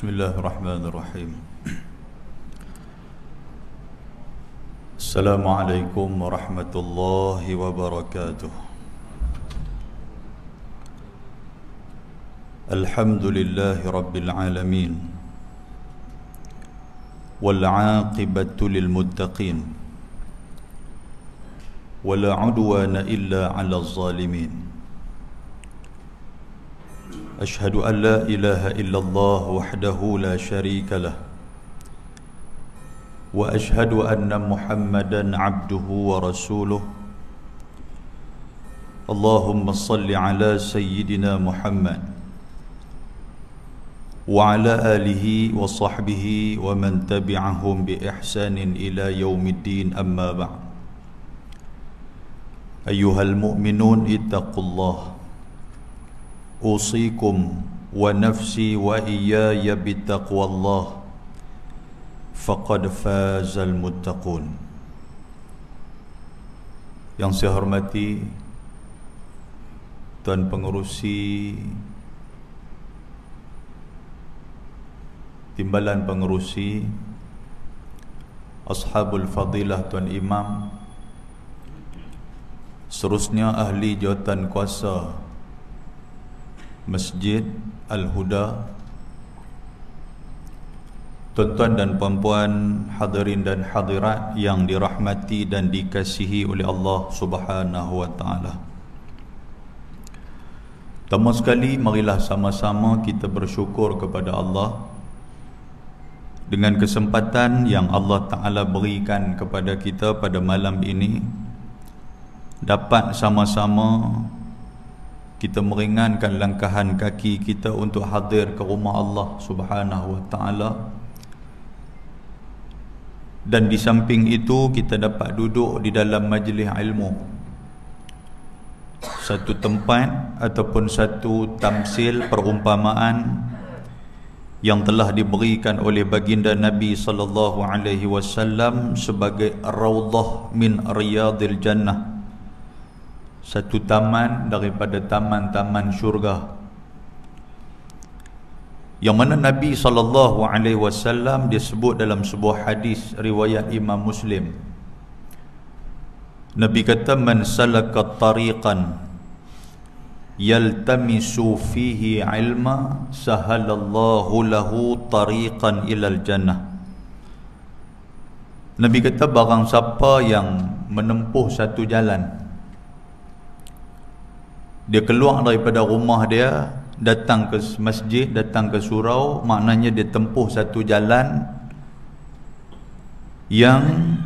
Bismillahirrahmanirrahim. Assalamualaikum warahmatullahi wabarakatuh. Alhamdulillahi rabbil alamin. Wal 'aqibatu lil muttaqin. Wala 'udwana illa 'alal zalimin. أشهد أن لا إله إلا الله وحده لا شريك له وأشهد أن محمدا عبده ورسوله اللهم صل على سيدنا محمد وعلى آله وصحبه ومن تبعهم بإحسان إلى يوم الدين أما بعد أيها المؤمنون اتقوا الله أوصيكم ونفسي وإياي بتقوى الله فقد فاز المتقون. Yang saya hormati Tuan Pengerusi, Timbalan Pengerusi, Ashabul Fadilah, Tuan Imam, seterusnya ahli jawatan kuasa Masjid Al-Huda, tuan-tuan dan puan-puan, hadirin dan hadirat yang dirahmati dan dikasihi oleh Allah Subhanahu wa taala. Pertama sekali, marilah sama-sama kita bersyukur kepada Allah dengan kesempatan yang Allah Taala berikan kepada kita pada malam ini, dapat sama-sama kita meringankan langkahan kaki kita untuk hadir ke rumah Allah Subhanahu wa taala. Dan di samping itu kita dapat duduk di dalam majlis ilmu, satu tempat ataupun satu tamsil perumpamaan yang telah diberikan oleh baginda Nabi sallallahu alaihi wasallam sebagai raudhah min riyadil jannah, satu taman daripada taman-taman syurga, yang mana Nabi SAW disebut dalam sebuah hadis riwayat Imam Muslim. Nabi kata, man salaka tariqan yaltamisu fihi ilma sahalallahu lahu tariqan ilal jannah. Nabi kata, barang siapa yang menempuh satu jalan, dia keluar daripada rumah dia, datang ke masjid, datang ke surau, maknanya dia tempuh satu jalan yang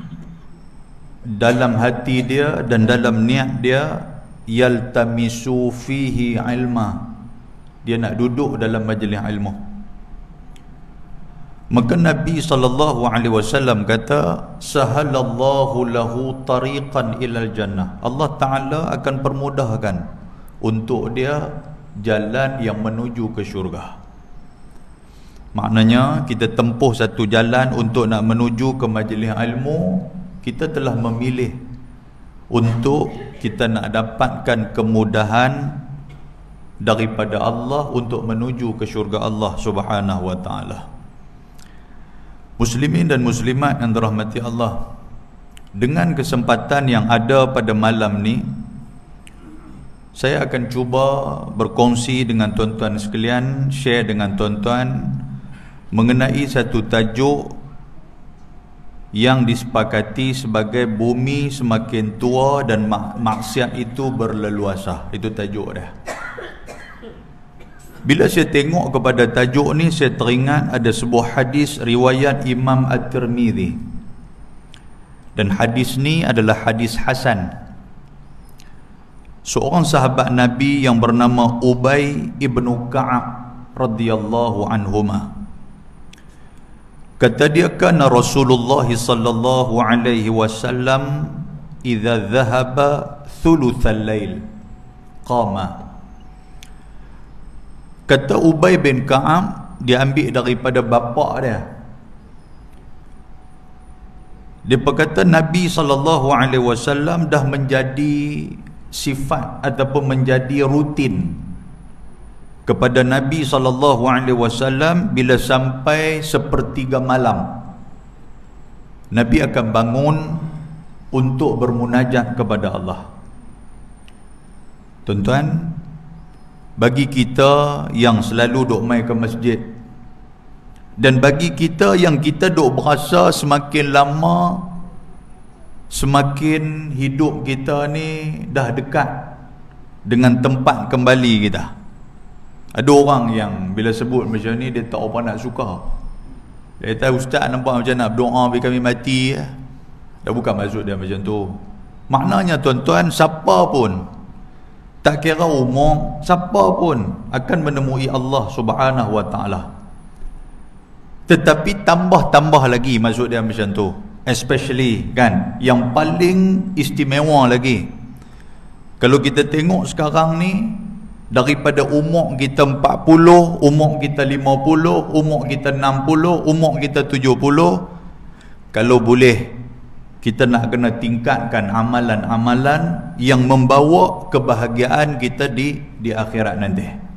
dalam hati dia dan dalam niat dia yaltamisu fihi ilma, dia nak duduk dalam majlis ilmu. Maka Nabi SAW kata, sahalallahu lahu tariqan ilal jannah. Allah Ta'ala akan permudahkan untuk dia jalan yang menuju ke syurga. Maknanya kita tempuh satu jalan untuk nak menuju ke majlis ilmu, kita telah memilih untuk kita nak dapatkan kemudahan daripada Allah untuk menuju ke syurga Allah Subhanahu wa taala. Muslimin dan muslimat yang dirahmati Allah, dengan kesempatan yang ada pada malam ni, saya akan cuba berkongsi dengan tuan-tuan sekalian, share dengan tuan-tuan mengenai satu tajuk yang disepakati sebagai bumi semakin tua dan maksiat itu berleluasa. Itu tajuk dia. Bila saya tengok kepada tajuk ni, saya teringat ada sebuah hadis riwayat Imam At-Tirmidzi. Dan hadis ni adalah hadis hasan. Seorang sahabat Nabi yang bernama Ubay ibnu Ka'ab radhiyallahu anhuma, kata dia, kana Rasulullah sallallahu alaihi wasallam idza dhahaba thulutsal lail qama. Kata Ubay bin Ka'ab, dia ambil daripada bapa dia. Dia berkata Nabi SAW dah menjadi sifat ataupun menjadi rutin kepada Nabi SAW bila sampai sepertiga malam. Nabi akan bangun untuk bermunajat kepada Allah. Tuan-tuan, bagi kita yang selalu duk mai ke masjid, dan bagi kita yang kita duk berasa semakin lama semakin hidup kita ni dah dekat dengan tempat kembali kita. Ada orang yang bila sebut macam ni dia tak apa nak suka. Dia kata, ustaz nampak macam nak berdoa bagi kami mati. Dah bukan maksud dia macam tu. Maknanya tuan-tuan, siapa pun, tak kira umur, siapa pun akan menemui Allah Subhanahu Wa Taala. Tetapi tambah lagi maksud dia macam tu. Especially kan, yang paling istimewa lagi, kalau kita tengok sekarang ni, daripada umur kita 40, umur kita 50, umur kita 60, umur kita 70, kalau boleh kita nak kena tingkatkan amalan-amalan yang membawa kebahagiaan kita di akhirat nanti.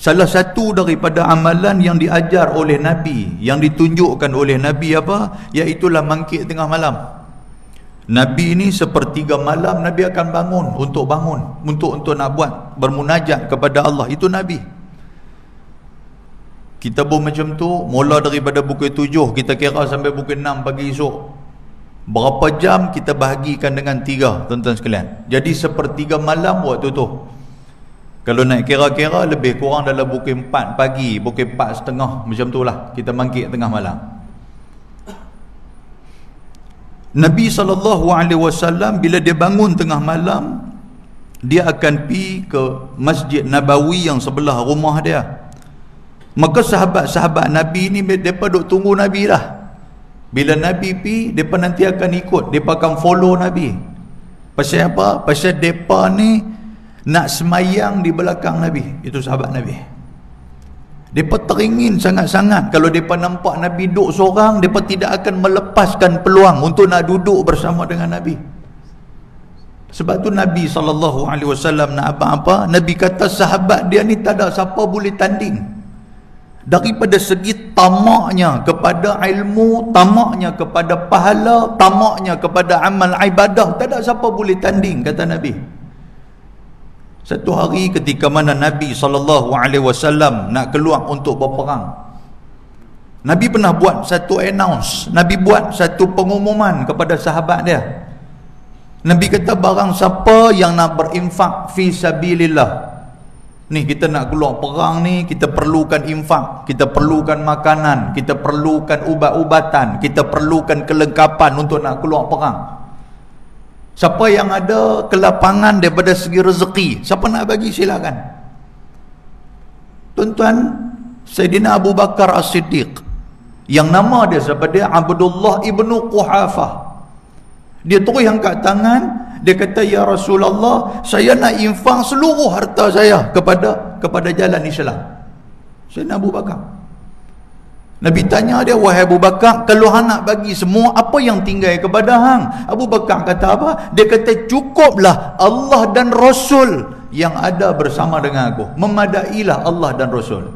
Salah satu daripada amalan yang diajar oleh Nabi, yang ditunjukkan oleh Nabi apa? Iaitulah mangkit tengah malam. Nabi ini sepertiga malam Nabi akan bangun untuk nak buat bermunajat kepada Allah. Itu Nabi. Kita pun macam tu, mula daripada pukul 7 kita kira sampai pukul 6 pagi esok. Berapa jam kita bahagikan dengan 3, tuan-tuan sekalian. Jadi sepertiga malam waktu tu. Kalau nak kira-kira lebih kurang dalam pukul 4 pagi, pukul 4.30 macam tu lah kita mangkit tengah malam. Nabi SAW bila dia bangun tengah malam, dia akan pergi ke Masjid Nabawi yang sebelah rumah dia. Maka sahabat-sahabat Nabi ni mereka duk tunggu Nabi lah. Bila Nabi pergi, mereka nanti akan ikut, mereka akan follow Nabi. Pasal apa? Pasal mereka ni nak semayang di belakang Nabi. Itu sahabat Nabi. Mereka teringin sangat-sangat kalau mereka nampak Nabi duduk seorang, mereka tidak akan melepaskan peluang untuk nak duduk bersama dengan Nabi. Sebab tu Nabi SAW nak apa-apa, Nabi kata sahabat dia ni tak ada siapa boleh tanding. Daripada segi tamaknya kepada ilmu, tamaknya kepada pahala, tamaknya kepada amal ibadah, tak ada siapa boleh tanding, kata Nabi. Satu hari ketika mana Nabi SAW nak keluar untuk berperang, Nabi pernah buat satu announce, Nabi buat satu pengumuman kepada sahabat dia. Nabi kata, barang siapa yang nak berinfak fi sabilillah, ni kita nak keluar perang ni, kita perlukan infak, kita perlukan makanan, kita perlukan ubat-ubatan, kita perlukan kelengkapan untuk nak keluar perang. Siapa yang ada kelapangan daripada segi rezeki, siapa nak bagi silakan. Tuan-tuan, Sayyidina Abu Bakar As-Siddiq, yang nama dia siapa dia? Abdullah ibnu Quhafah. Dia terus angkat tangan, dia kata, ya Rasulullah, saya nak infak seluruh harta saya kepada jalan Islam. Sayyidina Abu Bakar. Nabi tanya dia, wahai Abu Bakar, kalau hang nak bagi semua, apa yang tinggal kepada hang? Abu Bakar kata apa? Dia kata, cukuplah Allah dan Rasul yang ada bersama dengan aku. Memadailah Allah dan Rasul.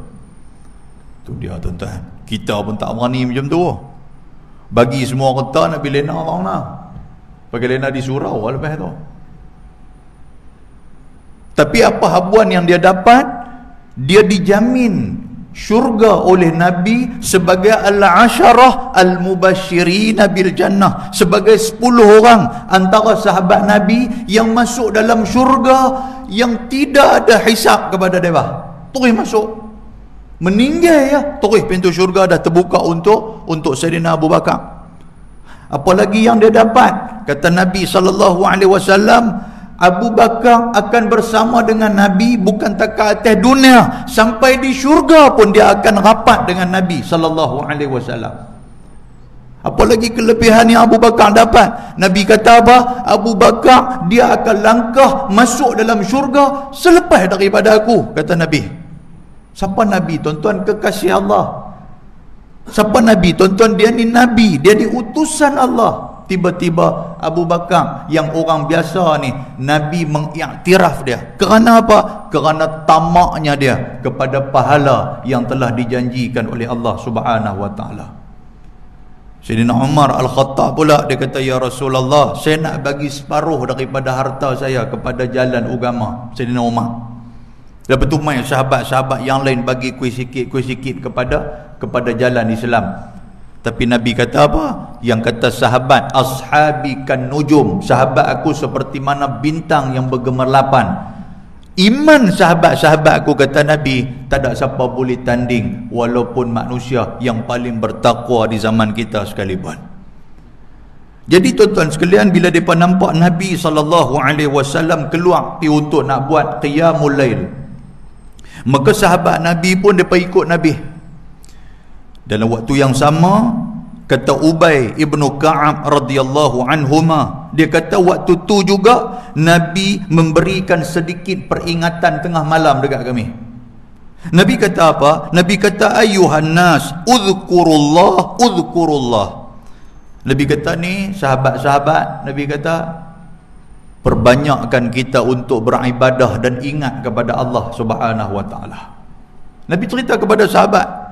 Tu dia tuan-tuan. Kita pun tak berani macam tu. Bagi semua harta nak pergi lena orang lah. Pakai lena di surau lepas tu. Tapi apa habuan yang dia dapat? Dia dijamin syurga oleh Nabi sebagai al-asharah al-mubashirin bil jannah, sebagai 10 orang antara sahabat Nabi yang masuk dalam syurga yang tidak ada hisab kepada mereka. Terus masuk, meninggal ya, terus pintu syurga dah terbuka untuk Sayyidina Abu Bakar. Apalagi yang dia dapat? Kata Nabi SAW, Abu Bakar akan bersama dengan Nabi bukan takat atas dunia, sampai di syurga pun dia akan rapat dengan Nabi SAW. Apalagi kelebihan yang Abu Bakar dapat? Nabi kata apa? Abu Bakar dia akan langkah masuk dalam syurga selepas daripada aku, kata Nabi. Siapa Nabi? Tuan-tuan, kekasih Allah. Siapa Nabi? Tuan-tuan, dia ni Nabi, dia ni utusan Allah. Tiba-tiba Abu Bakar yang orang biasa ni, Nabi mengiktiraf dia. Kerana apa? Kerana tamaknya dia kepada pahala yang telah dijanjikan oleh Allah Subhanahu wa taala. Sayyidina Umar Al-Khattab pula, dia kata, ya Rasulullah, saya nak bagi separuh daripada harta saya kepada jalan agama. Sayyidina Umar. Lepas tu mai sahabat-sahabat yang lain bagi kuih sikit kepada jalan Islam. Tapi Nabi kata apa? Yang kata sahabat, ashabi kan nujum, sahabat aku seperti mana bintang yang bergemerlapan. Iman sahabat-sahabat aku, kata Nabi, tak ada siapa boleh tanding walaupun manusia yang paling bertakwa di zaman kita sekalipun. Jadi tuan-tuan sekalian, bila mereka nampak Nabi SAW keluar pergi untuk nak buat qiyamul lail, maka sahabat Nabi pun mereka ikut Nabi. Dalam waktu yang sama, kata Ubay ibnu Ka'ab radhiyallahu anhuma, dia kata waktu tu juga Nabi memberikan sedikit peringatan tengah malam dekat kami. Nabi kata apa? Nabi kata, ayuhan nas uzkurullah uzkurullah. Nabi kata ni, sahabat-sahabat, Nabi kata, perbanyakkan kita untuk beribadah dan ingat kepada Allah Subhanahu wa taala. Nabi cerita kepada sahabat.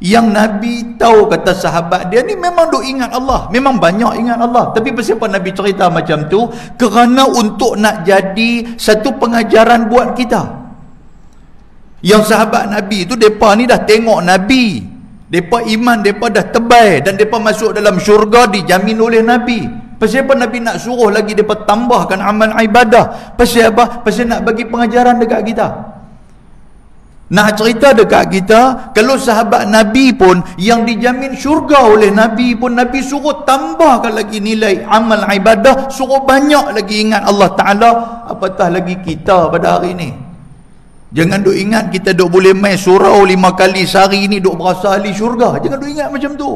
Yang Nabi tahu, kata sahabat dia ni memang duk ingat Allah, memang banyak ingat Allah. Tapi kenapa Nabi cerita macam tu? Kerana untuk nak jadi satu pengajaran buat kita. Yang sahabat Nabi tu, mereka ni dah tengok Nabi, mereka iman mereka dah tebal, dan mereka masuk dalam syurga dijamin oleh Nabi. Pasal apa Nabi nak suruh lagi mereka tambahkan amal ibadah? Pasal apa? Pasal nak bagi pengajaran dekat kita. Nak cerita dekat kita, kalau sahabat Nabi pun yang dijamin syurga oleh Nabi pun, Nabi suruh tambahkan lagi nilai amal ibadah, suruh banyak lagi ingat Allah Ta'ala, apatah lagi kita pada hari ini. Jangan duk ingat kita duk boleh main surau 5 kali sehari ni duk berasa ahli syurga. Jangan duk ingat macam tu.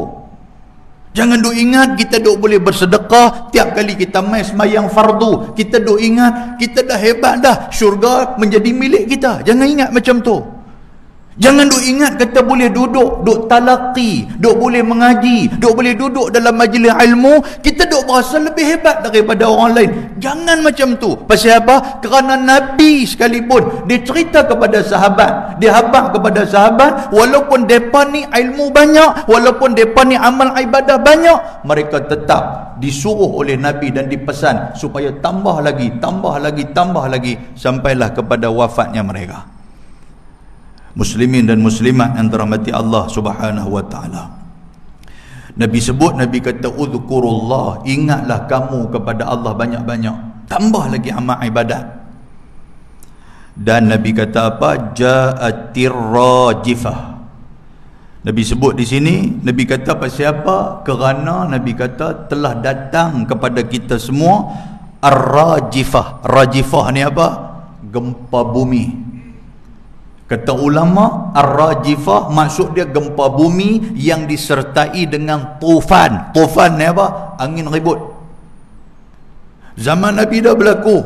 Jangan duk ingat kita duk boleh bersedekah tiap kali kita main semayang fardu. Kita duk ingat kita dah hebat dah, syurga menjadi milik kita. Jangan ingat macam tu. Jangan duk ingat kata boleh duduk talaqi, duk boleh mengaji, duk boleh duduk dalam majlis ilmu, kita duk berasa lebih hebat daripada orang lain. Jangan macam tu. Pasal apa? Kerana Nabi sekalipun dia cerita kepada sahabat, dia habaq kepada sahabat, walaupun depa ni ilmu banyak, walaupun depa ni amal ibadah banyak, mereka tetap disuruh oleh Nabi dan dipesan supaya tambah lagi sampailah kepada wafatnya mereka. Muslimin dan muslimat yang dirahmati Allah Subhanahu wa taala. Nabi sebut, Nabi kata uzkurullah, ingatlah kamu kepada Allah banyak-banyak, tambah lagi amal ibadat. Dan Nabi kata apa? Ja'atir rajifah. Nabi sebut di sini, Nabi kata pasal apa? Kerana Nabi kata telah datang kepada kita semua ar-rajifah. Rajifah ni apa? Gempa bumi. Kata ulama, ar-rajifah maksud dia gempa bumi yang disertai dengan tufan. Tufan ni apa? Angin ribut. Zaman Nabi dah berlaku.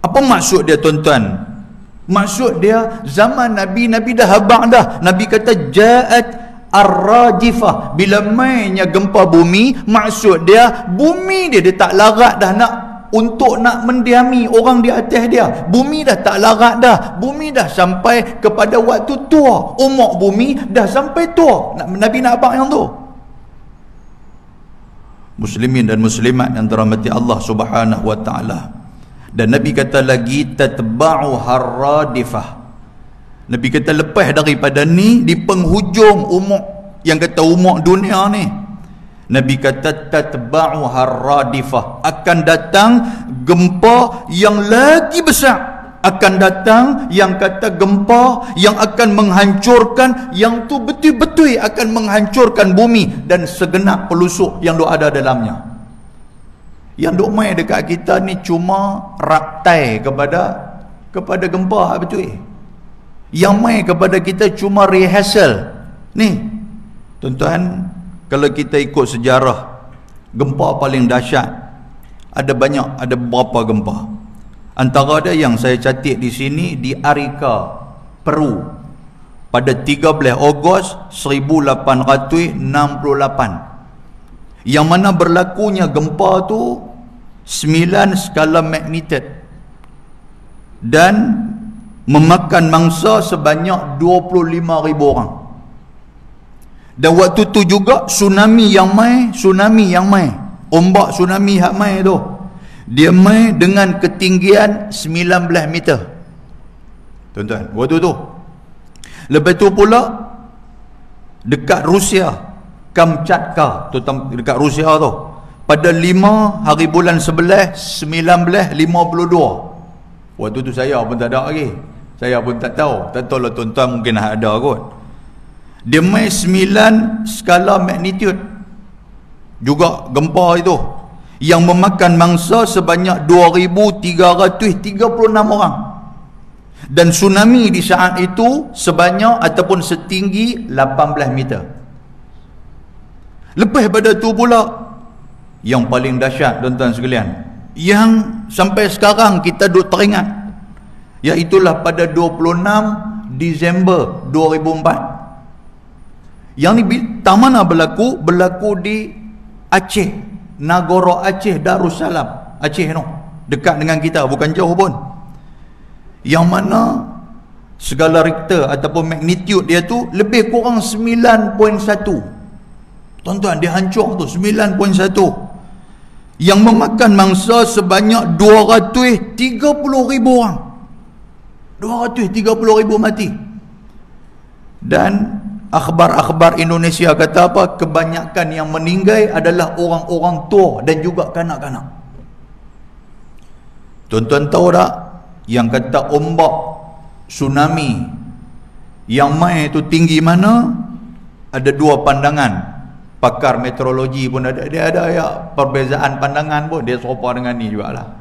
Apa maksud dia tuan-tuan? Maksud dia zaman Nabi dah habaq dah. Nabi kata ja'at ar-rajifah. Bila mainnya gempa bumi, maksud dia bumi dia tak larat dah nak untuk nak mendiami orang di atas dia. Bumi dah tak larat dah. Bumi dah sampai kepada waktu tua. Umur bumi dah sampai tua. Nabi nak abang yang tu. Muslimin dan muslimat yang dirahmati Allah Subhanahu wa taala. Dan Nabi kata lagi tatba'u harradifah. Nabi kata lepas daripada ni, di penghujung umur, yang kata umur dunia ni, Nabi kata tatba'u harradifah, akan datang gempa yang lagi besar. Akan datang yang kata gempa yang akan menghancurkan, yang tu betul-betul akan menghancurkan bumi dan segenap pelusuk yang ada dalamnya. Yang duk main dekat kita ni cuma raktai kepada gempa betul. Yang main kepada kita cuma rehearsal. Ni tuan-tuan, kalau kita ikut sejarah, gempa paling dahsyat ada beberapa gempa. Antara dia yang saya catat di sini di Arica, Peru pada 13 Ogos 1868. yang mana berlakunya gempa tu 9 skala magnitude dan memakan mangsa sebanyak 25,000 orang. Dan waktu tu juga tsunami yang mai, ombak tsunami hak mai tu, dia mai dengan ketinggian 19 meter. Tuan-tuan, waktu tu. Lepas tu pula dekat Rusia, Kamchatka tu, dekat Rusia tu, pada 5 hari bulan 11 1952. Waktu tu saya pun tak ada lagi, saya pun tak tahu lah tuan-tuan, mungkin ada kot. Dia mai 9 skala magnitude juga gempa itu, yang memakan mangsa sebanyak 2,336 orang. Dan tsunami di saat itu sebanyak ataupun setinggi 18 meter. Lepas pada tu pula, yang paling dahsyat tuan-tuan sekalian, yang sampai sekarang kita duk teringat, iaitulah pada 26 Disember 2004. Yang ni tak mana berlaku di Aceh, Nagara Aceh, Darussalam, Aceh no, dekat dengan kita, bukan jauh pun. Yang mana skala Richter ataupun magnitude dia tu lebih kurang 9.1. Tuan-tuan, dia hancur tu 9.1, yang memakan mangsa sebanyak 230,000 orang. 230,000 mati. Dan akhbar-akhbar Indonesia kata apa? Kebanyakan yang meninggal adalah orang-orang tua dan juga kanak-kanak. Tuan-tuan tahu tak, yang kata ombak tsunami yang mai itu tinggi mana? Ada dua pandangan. Pakar meteorologi pun ada, dia ada ya perbezaan pandangan pun, dia serupa dengan ni jugalah.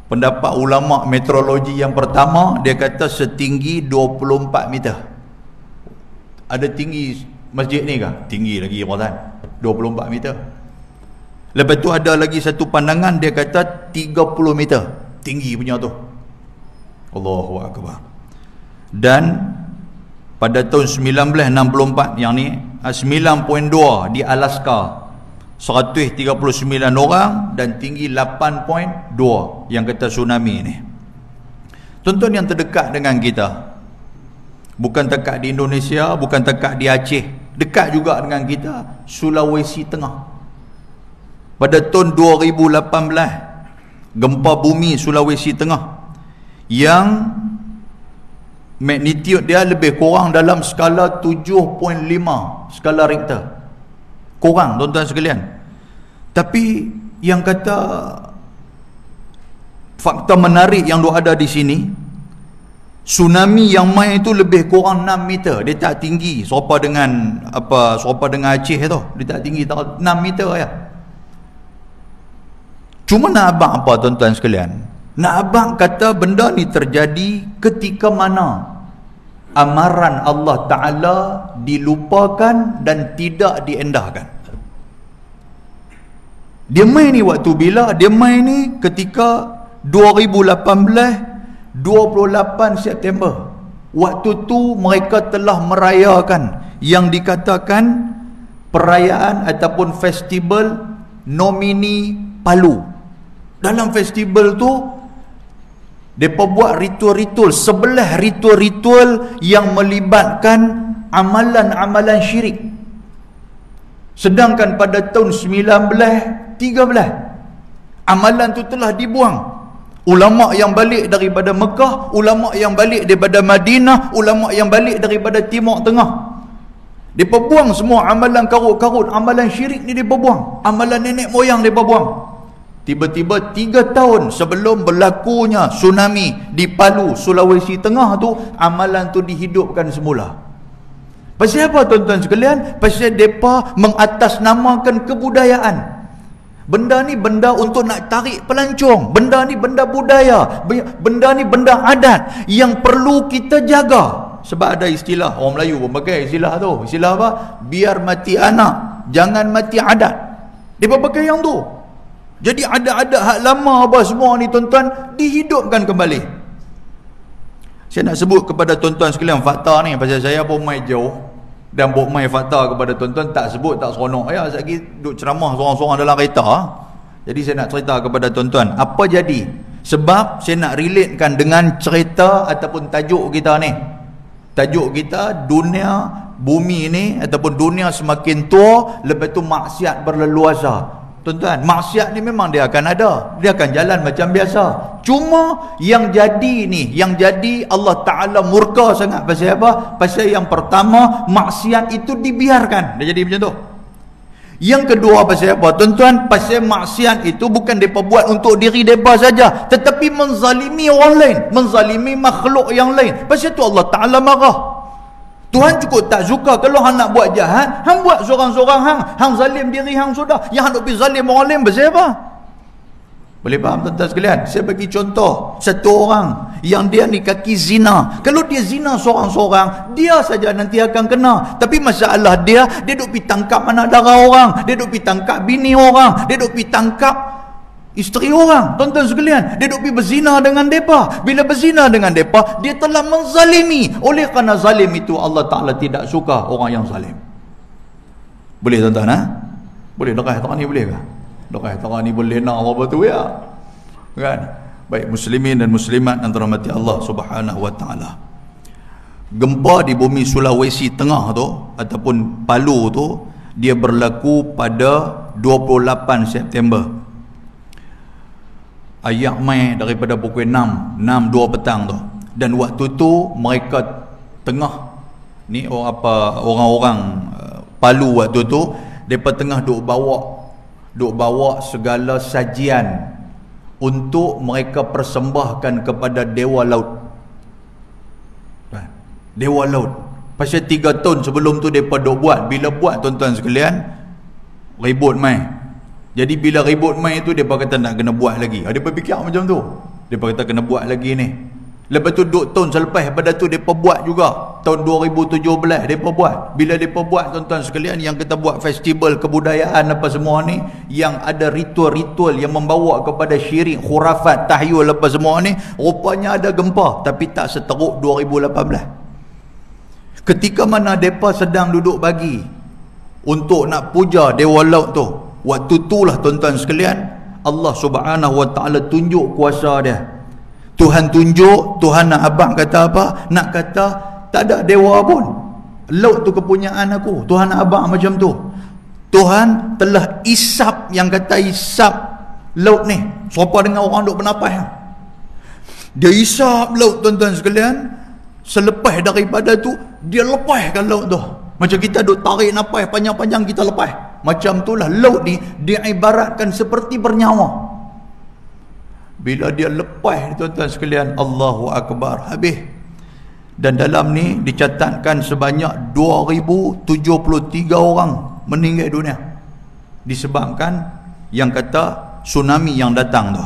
Pendapat ulama meteorologi yang pertama, dia kata setinggi 24 meter. Ada tinggi masjid ni kah? Tinggi lagi Ramadan, 24 meter. Lepas tu ada lagi satu pandangan, dia kata 30 meter tinggi punya tu. Allahu Akbar. Dan pada tahun 1964 yang ni 9.2 di Alaska, 139 orang dan tinggi 8.2 yang kata tsunami ni. Tuan-tuan yang terdekat dengan kita, bukan dekat di Indonesia, bukan dekat di Aceh, dekat juga dengan kita, Sulawesi Tengah. Pada tahun 2018, gempa bumi Sulawesi Tengah yang magnitude dia lebih kurang dalam skala 7.5 skala Richter. Kurang tuan-tuan sekalian. Tapi yang kata fakta menarik yang ada di sini, tsunami yang mai itu lebih kurang 6 meter. Dia tak tinggi serupa dengan Aceh tu. Dia tak tinggi, 6 meter ya. Cuma nak abang apa tuan-tuan sekalian? Nak abang kata benda ni terjadi ketika mana amaran Allah Ta'ala dilupakan dan tidak diendahkan. Dia main ni waktu bila? Dia main ni ketika 2018 28 September. Waktu tu mereka telah merayakan yang dikatakan perayaan ataupun festival Nomini Palu. Dalam festival tu mereka buat ritual-ritual, 11 ritual-ritual yang melibatkan amalan-amalan syirik. Sedangkan pada tahun 1913 amalan tu telah dibuang. Ulama yang balik daripada Mekah, ulama yang balik daripada Madinah, ulama yang balik daripada Timur Tengah, mereka buang semua amalan karut-karut, amalan syirik ni mereka buang, amalan nenek moyang mereka buang. Tiba-tiba 3 tahun sebelum berlakunya tsunami di Palu, Sulawesi Tengah tu, amalan tu dihidupkan semula. Pasal apa tuan-tuan sekalian? Pasal mereka mengatasnamakan kebudayaan. Benda ni benda untuk nak tarik pelancong. Benda ni benda budaya. Benda ni benda adat yang perlu kita jaga. Sebab ada istilah, orang Melayu pun pakai istilah tu. Istilah apa? Biar mati anak, jangan mati adat. Dia pakai yang tu. Jadi ada hak lama apa semua ni tuan-tuan dihidupkan kembali. Saya nak sebut kepada tuan-tuan sekalian fakta ni, pasal saya pun main jauh. Dan buat main fakta kepada tuan-tuan, tak sebut, tak seronok. Ya, saya lagi duduk ceramah seorang-seorang dalam kereta. Jadi saya nak cerita kepada tuan-tuan, apa jadi? Sebab saya nak relatekan dengan cerita ataupun tajuk kita ni. Tajuk kita, dunia, bumi ni ataupun dunia semakin tua, lepas tu maksiat berleluasa. Tuan-tuan, maksiat ni memang dia akan ada, dia akan jalan macam biasa. Cuma yang jadi ni, yang jadi Allah Ta'ala murka sangat pasal apa? Pasal yang pertama, maksiat itu dibiarkan, dia jadi macam tu. Yang kedua pasal apa? Tuan-tuan, pasal maksiat itu bukan mereka buat untuk diri mereka saja, tetapi menzalimi orang lain, menzalimi makhluk yang lain. Pasal tu Allah Ta'ala marah. Tuhan cukup tak suka kalau hang nak buat jahat, hang buat seorang-seorang hang zalim diri hang sudah. Yang hang nak pergi zalim orang lain pasal apa? Boleh faham tuan-tuan sekalian? Saya bagi contoh, satu orang yang dia ni kaki zina. Kalau dia zina seorang-seorang, dia saja nanti akan kena. Tapi masalah dia duk pergi tangkap anak dara orang, dia duk pergi tangkap bini orang, dia duk pergi tangkap isteri orang. Tuan-tuan sekalian, dia duk pergi berzina dengan mereka. Bila berzina dengan mereka, dia telah menzalimi. Oleh kerana zalim itu, Allah Ta'ala tidak suka orang yang zalim. Boleh tuan-tuan, ha? Boleh dekat tak ni, boleh ke? Dekat tak ni boleh nak apa tu ya? Kan? Baik muslimin dan muslimat yang dirahmati Allah Subhanahu wa Ta'ala. Gempa di bumi Sulawesi Tengah tu ataupun Palu tu, dia berlaku pada 28 September. Ayak mai daripada pukul 6:02 petang tu. Dan waktu tu mereka tengah ni orang-orang Palu waktu tu, depa tengah duk bawa segala sajian untuk mereka persembahkan kepada Dewa Laut. Dewa Laut. Pasal 3 tahun sebelum tu depa duk buat. Bila buat tuan-tuan sekalian, ribut mai. Jadi bila ribut mai tu, mereka kata nak kena buat lagi. Mereka fikir macam tu. Mereka kata kena buat lagi ni. Lepas tu duk tahun selepas pada tu mereka buat juga. Tahun 2017 mereka buat. Bila mereka buat tuan-tuan sekalian, yang kita buat festival kebudayaan apa semua ni, yang ada ritual-ritual yang membawa kepada syirik, khurafat, tahyul apa semua ni, rupanya ada gempa. Tapi tak seteruk 2018. Ketika mana mereka sedang duduk bagi untuk nak puja Dewa Laut tu, waktu itulah tuan-tuan sekalian, Allah Subhanahu wa Ta'ala tunjuk kuasa dia. Tuhan tunjuk, Tuhan nak abang kata apa? Nak kata tak ada dewa pun. Laut tu kepunyaan aku. Tuhan nak abang macam tu. Tuhan telah isap, yang kata isap laut ni. Serupa dengan orang duk bernapas. Dia isap laut tuan-tuan sekalian. Selepas daripada tu, dia lepaskan laut tu. Macam kita duk tarik napas panjang-panjang, kita lepas. Macam itulah laut ni diibaratkan seperti bernyawa. Bila dia lepas tuan-tuan sekalian, Allahu Akbar, habis. Dan dalam ni dicatatkan sebanyak 2073 orang meninggal dunia disebabkan yang kata tsunami yang datang tu.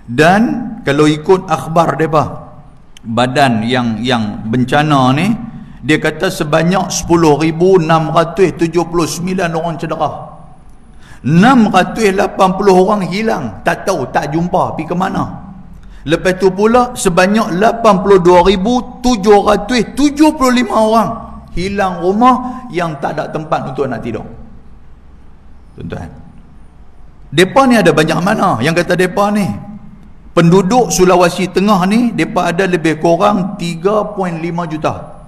Dan kalau ikut akhbar mereka, badan yang bencana ni, dia kata sebanyak 10,679 orang cedera. 680 orang hilang, tak tahu, tak jumpa, pergi ke mana. Lepas tu pula sebanyak 82,775 orang hilang rumah, yang tak ada tempat untuk nak tidur. Tuan-tuan, depa ni ada banyak mana? Yang kata depa ni, penduduk Sulawesi Tengah ni, depa ada lebih kurang 3.5 juta.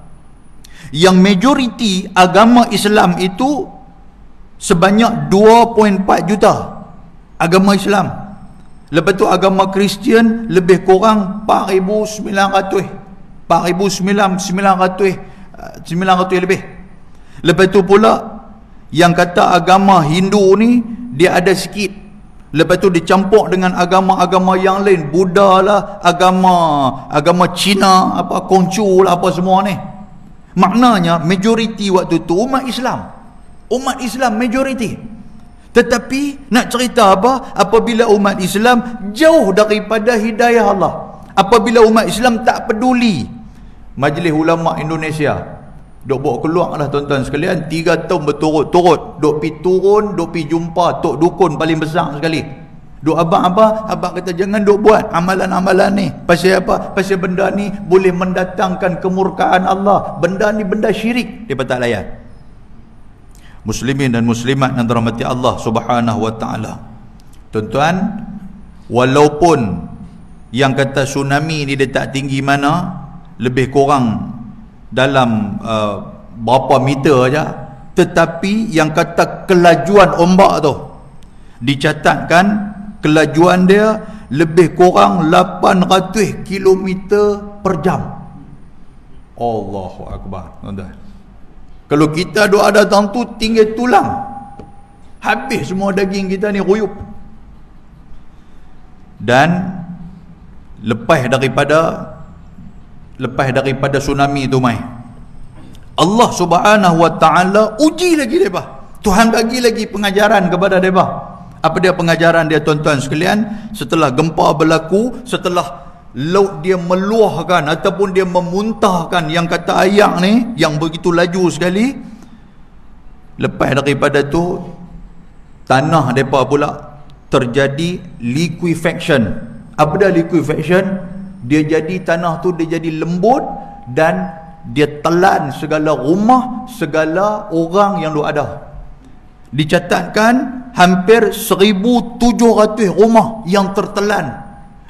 Yang majoriti agama Islam itu sebanyak 2.4 juta agama Islam. Lepas tu agama Kristian lebih kurang 4,900 lebih. Lepas tu pula yang kata agama Hindu ni, dia ada sikit. Lepas tu dicampur dengan agama-agama yang lain, Buddha lah, agama Cina, apa Konghucu lah, apa semua ni. Maknanya majoriti waktu tu umat Islam. Umat Islam majoriti. Tetapi nak cerita apa? Apabila umat Islam jauh daripada hidayah Allah, apabila umat Islam tak peduli, Majlis Ulama Indonesia duk bawa keluar lah tuan-tuan sekalian, 3 tahun berturut-turut duk pi turun, duk pi jumpa tok dukun paling besar sekali, Duk abang kata jangan duk buat amalan-amalan ni. Pasal apa? Pasal benda ni boleh mendatangkan kemurkaan Allah. Benda ni benda syirik. Dia tak layan. Muslimin dan muslimat yang dirahmati Allah Subhanahu wa taala. Tuan-tuan, walaupun yang kata tsunami ni dia tak tinggi mana, lebih kurang dalam berapa meter aja, tetapi yang kata kelajuan ombak tu dicatatkan kelajuan dia lebih kurang 800 km per jam. Allahu Akbar. Kalau kita ada tang tu tinggal tulang, habis semua daging kita ni ruyup. Dan lepas daripada tsunami tu mai, Allah Subhanahu wa taala uji lagi depa. Tuhan bagi lagi pengajaran kepada depa. Apa dia pengajaran dia, tuan-tuan sekalian? Setelah gempa berlaku, setelah laut dia meluahkan ataupun dia memuntahkan yang kata air ni yang begitu laju sekali, lepas daripada tu tanah depa pula terjadi liquefaction. Apa dia liquefaction? Dia jadi tanah tu dia jadi lembut dan dia telan segala rumah, segala orang yang duk ada. Dicatatkan hampir 1,700 rumah yang tertelan.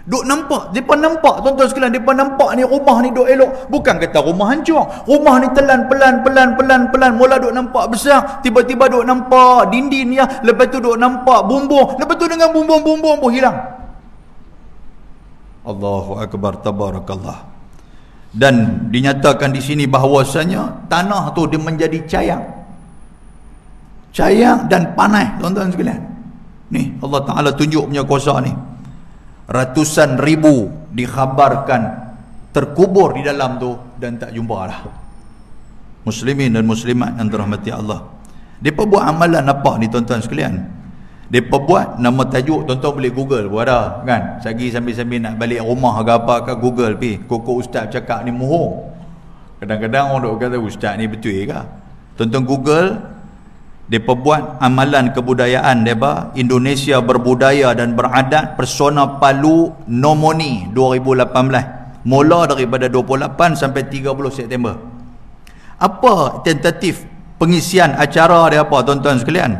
Duk nampak, depa nampak tuan-tuan sekalian, depa nampak ni rumah ni duk elok. Bukan kata rumah hancur. Rumah ni telan pelan. Mula duk nampak besar, tiba-tiba duk nampak dinding ya, lepas tu duk nampak bumbung, lepas tu dengan bumbung pun hilang. Allahu Akbar, tabarakallah. Dan dinyatakan di sini bahawasanya tanah tu dia menjadi cayang dan panas, tuan-tuan sekalian. Ni Allah Ta'ala tunjuk punya kuasa ni. Ratusan ribu dikhabarkan terkubur di dalam tu dan tak jumpa lah. Muslimin dan muslimat yang dirahmati Allah. Depa buat amalan apa ni, tuan-tuan sekalian? Depa buat, nama tajuk tuan-tuan boleh google pun ada kan. Sagi sambil-sambil nak balik rumah ke apa ke, google pi. Koko ustaz cakap ni mohong. Kadang-kadang orang duk kata ustaz ni betul ke? Tuan-tuan google. Depa buat amalan kebudayaan depa, Indonesia berbudaya dan beradat, Persona Palu Nomoni 2018. Mula daripada 28 sampai 30 September. Apa tentatif pengisian acara dia apa, tuan-tuan sekalian?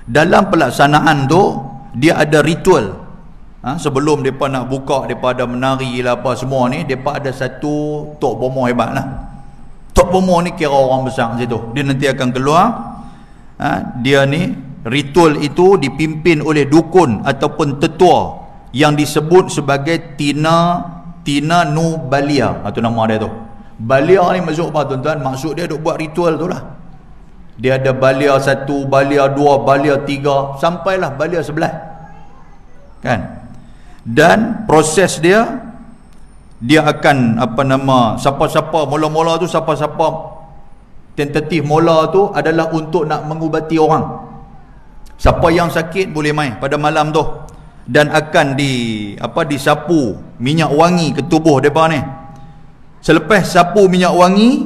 Dalam pelaksanaan tu dia ada ritual. Sebelum depa nak buka, depa ada menari lah apa semua ni, depa ada satu tok bomo hebat lah. Tok bomo ni kira orang besar situ. Dia nanti akan keluar. Dia ni ritual itu dipimpin oleh dukun ataupun tetua yang disebut sebagai Tina Nubalia. Itu nama dia tu. Balia ni maksud apa, tuan-tuan? Maksud dia duk buat ritual tu lah. Dia ada balia 1, balia 2, balia 3, sampailah balia 11 kan. Dan proses dia akan siapa-siapa mula-mula tu, siapa-siapa tentatif mula tu adalah untuk nak mengubati orang. Siapa yang sakit boleh mai pada malam tu, dan akan disapu minyak wangi ke tubuh depa ni. Selepas sapu minyak wangi,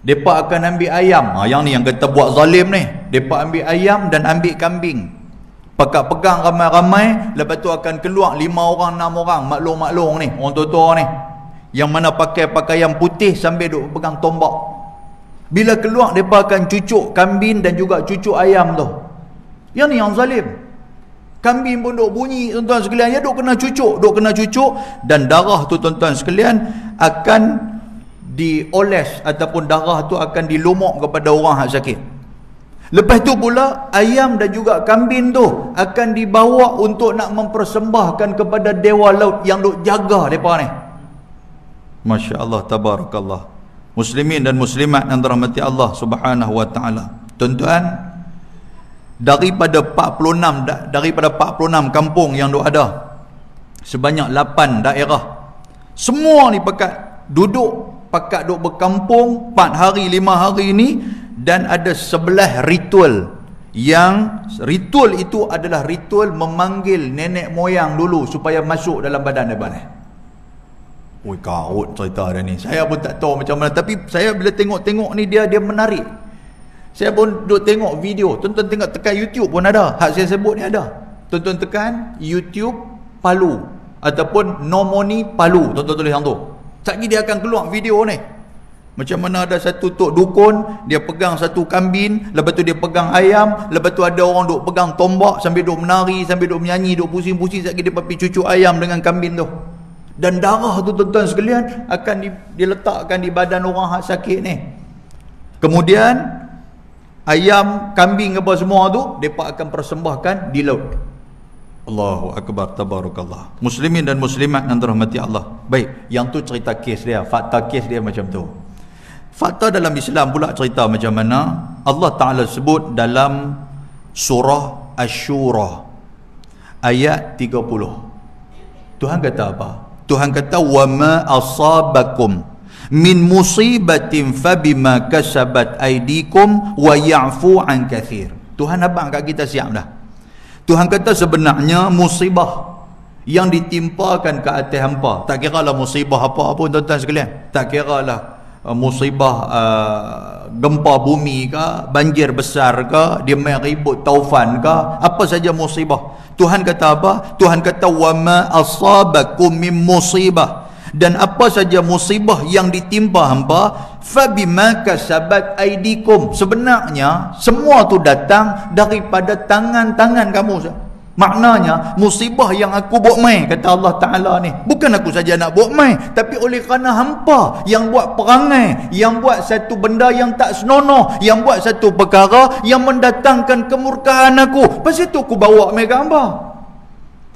depa akan ambil ayam. Yang ni yang kata buat zalim ni. Depa ambil ayam dan ambil kambing, pegang ramai-ramai. Lepas tu akan keluar 5 orang 6 orang maklum ni, orang tua-tua ni, yang mana pakai pakaian putih sambil duk pegang tombak. Bila keluar, mereka akan cucuk kambing dan juga cucuk ayam tu. Yang ni yang zalim. Kambing pun duk bunyi, tuan-tuan sekalian. Ya, duk kena cucuk. Dan darah tu, tuan-tuan sekalian, akan dioles ataupun darah tu akan dilumuk kepada orang yang sakit. Lepas tu pula, ayam dan juga kambing tu akan dibawa untuk nak mempersembahkan kepada dewa laut yang duk jaga mereka ni. Masya Allah, tabarakallah. Muslimin dan muslimat yang dirahmati Allah Subhanahu wa taala. Tuan-tuan, daripada 46 kampung yang ada, sebanyak 8 daerah, semua ni pakat duk berkampung 4 hari 5 hari ni, dan ada 11 ritual. Yang ritual itu adalah ritual memanggil nenek moyang dulu supaya masuk dalam badan mereka ni. Oi, karut cerita dia ni. Saya pun tak tahu macam mana, tapi saya bila tengok ni dia menarik. Saya pun duk tengok video. Tuan-tuan tengok tekan YouTube pun ada. Hak saya sebut ni ada. tuan-tuan tekan YouTube Palu ataupun Nomoni Palu, tuan-tuan tulis yang tu. Sekejap dia akan keluar video ni. Macam mana ada satu tok dukun, dia pegang satu kambing, lepas tu dia pegang ayam, lepas tu ada orang duk pegang tombak sambil duk menari, sambil duk menyanyi, duk pusing-pusing, sekejap dia papi cucu ayam dengan kambing tu. Dan darah tu tuan-tuan sekalian akan diletakkan di badan orang hak sakit ni. Kemudian ayam, kambing apa semua tu depa akan persembahkan di laut. Allahu akbar, tabarakallah. Muslimin dan muslimat yang dirahmati Allah. Baik, yang tu cerita kes dia, fakta kes dia macam tu. Fakta dalam Islam pula cerita macam mana Allah Ta'ala sebut dalam surah Asy-Syura ayat 30. Tuhan kata apa? Tuhan kata wa ma asabakum min musibatin fabima kasabat aydikum wa ya'fu an katsir. Tuhan abang kat kita siap dah. Tuhan kata sebenarnya musibah yang ditimpakan ke atas hampa, tak kira lah musibah apa pun tuan-tuan sekalian, tak kira lah musibah gempa bumi ke, banjir besar ke, dia main ribut taufan ke, apa saja musibah. Tuhan kata apa? Tuhan kata wa ma asabakum min musibah, dan apa saja musibah yang ditimpa hamba, fabima kasabat aidikum, sebenarnya semua tu datang daripada tangan-tangan kamu. Maknanya musibah yang aku buat mai, kata Allah Ta'ala ni, bukan aku saja nak buat mai, tapi oleh kerana hampa yang buat perangai, yang buat satu benda yang tak senonoh, yang buat satu perkara yang mendatangkan kemurkaan aku, pasal tu aku bawa mai ke hamba,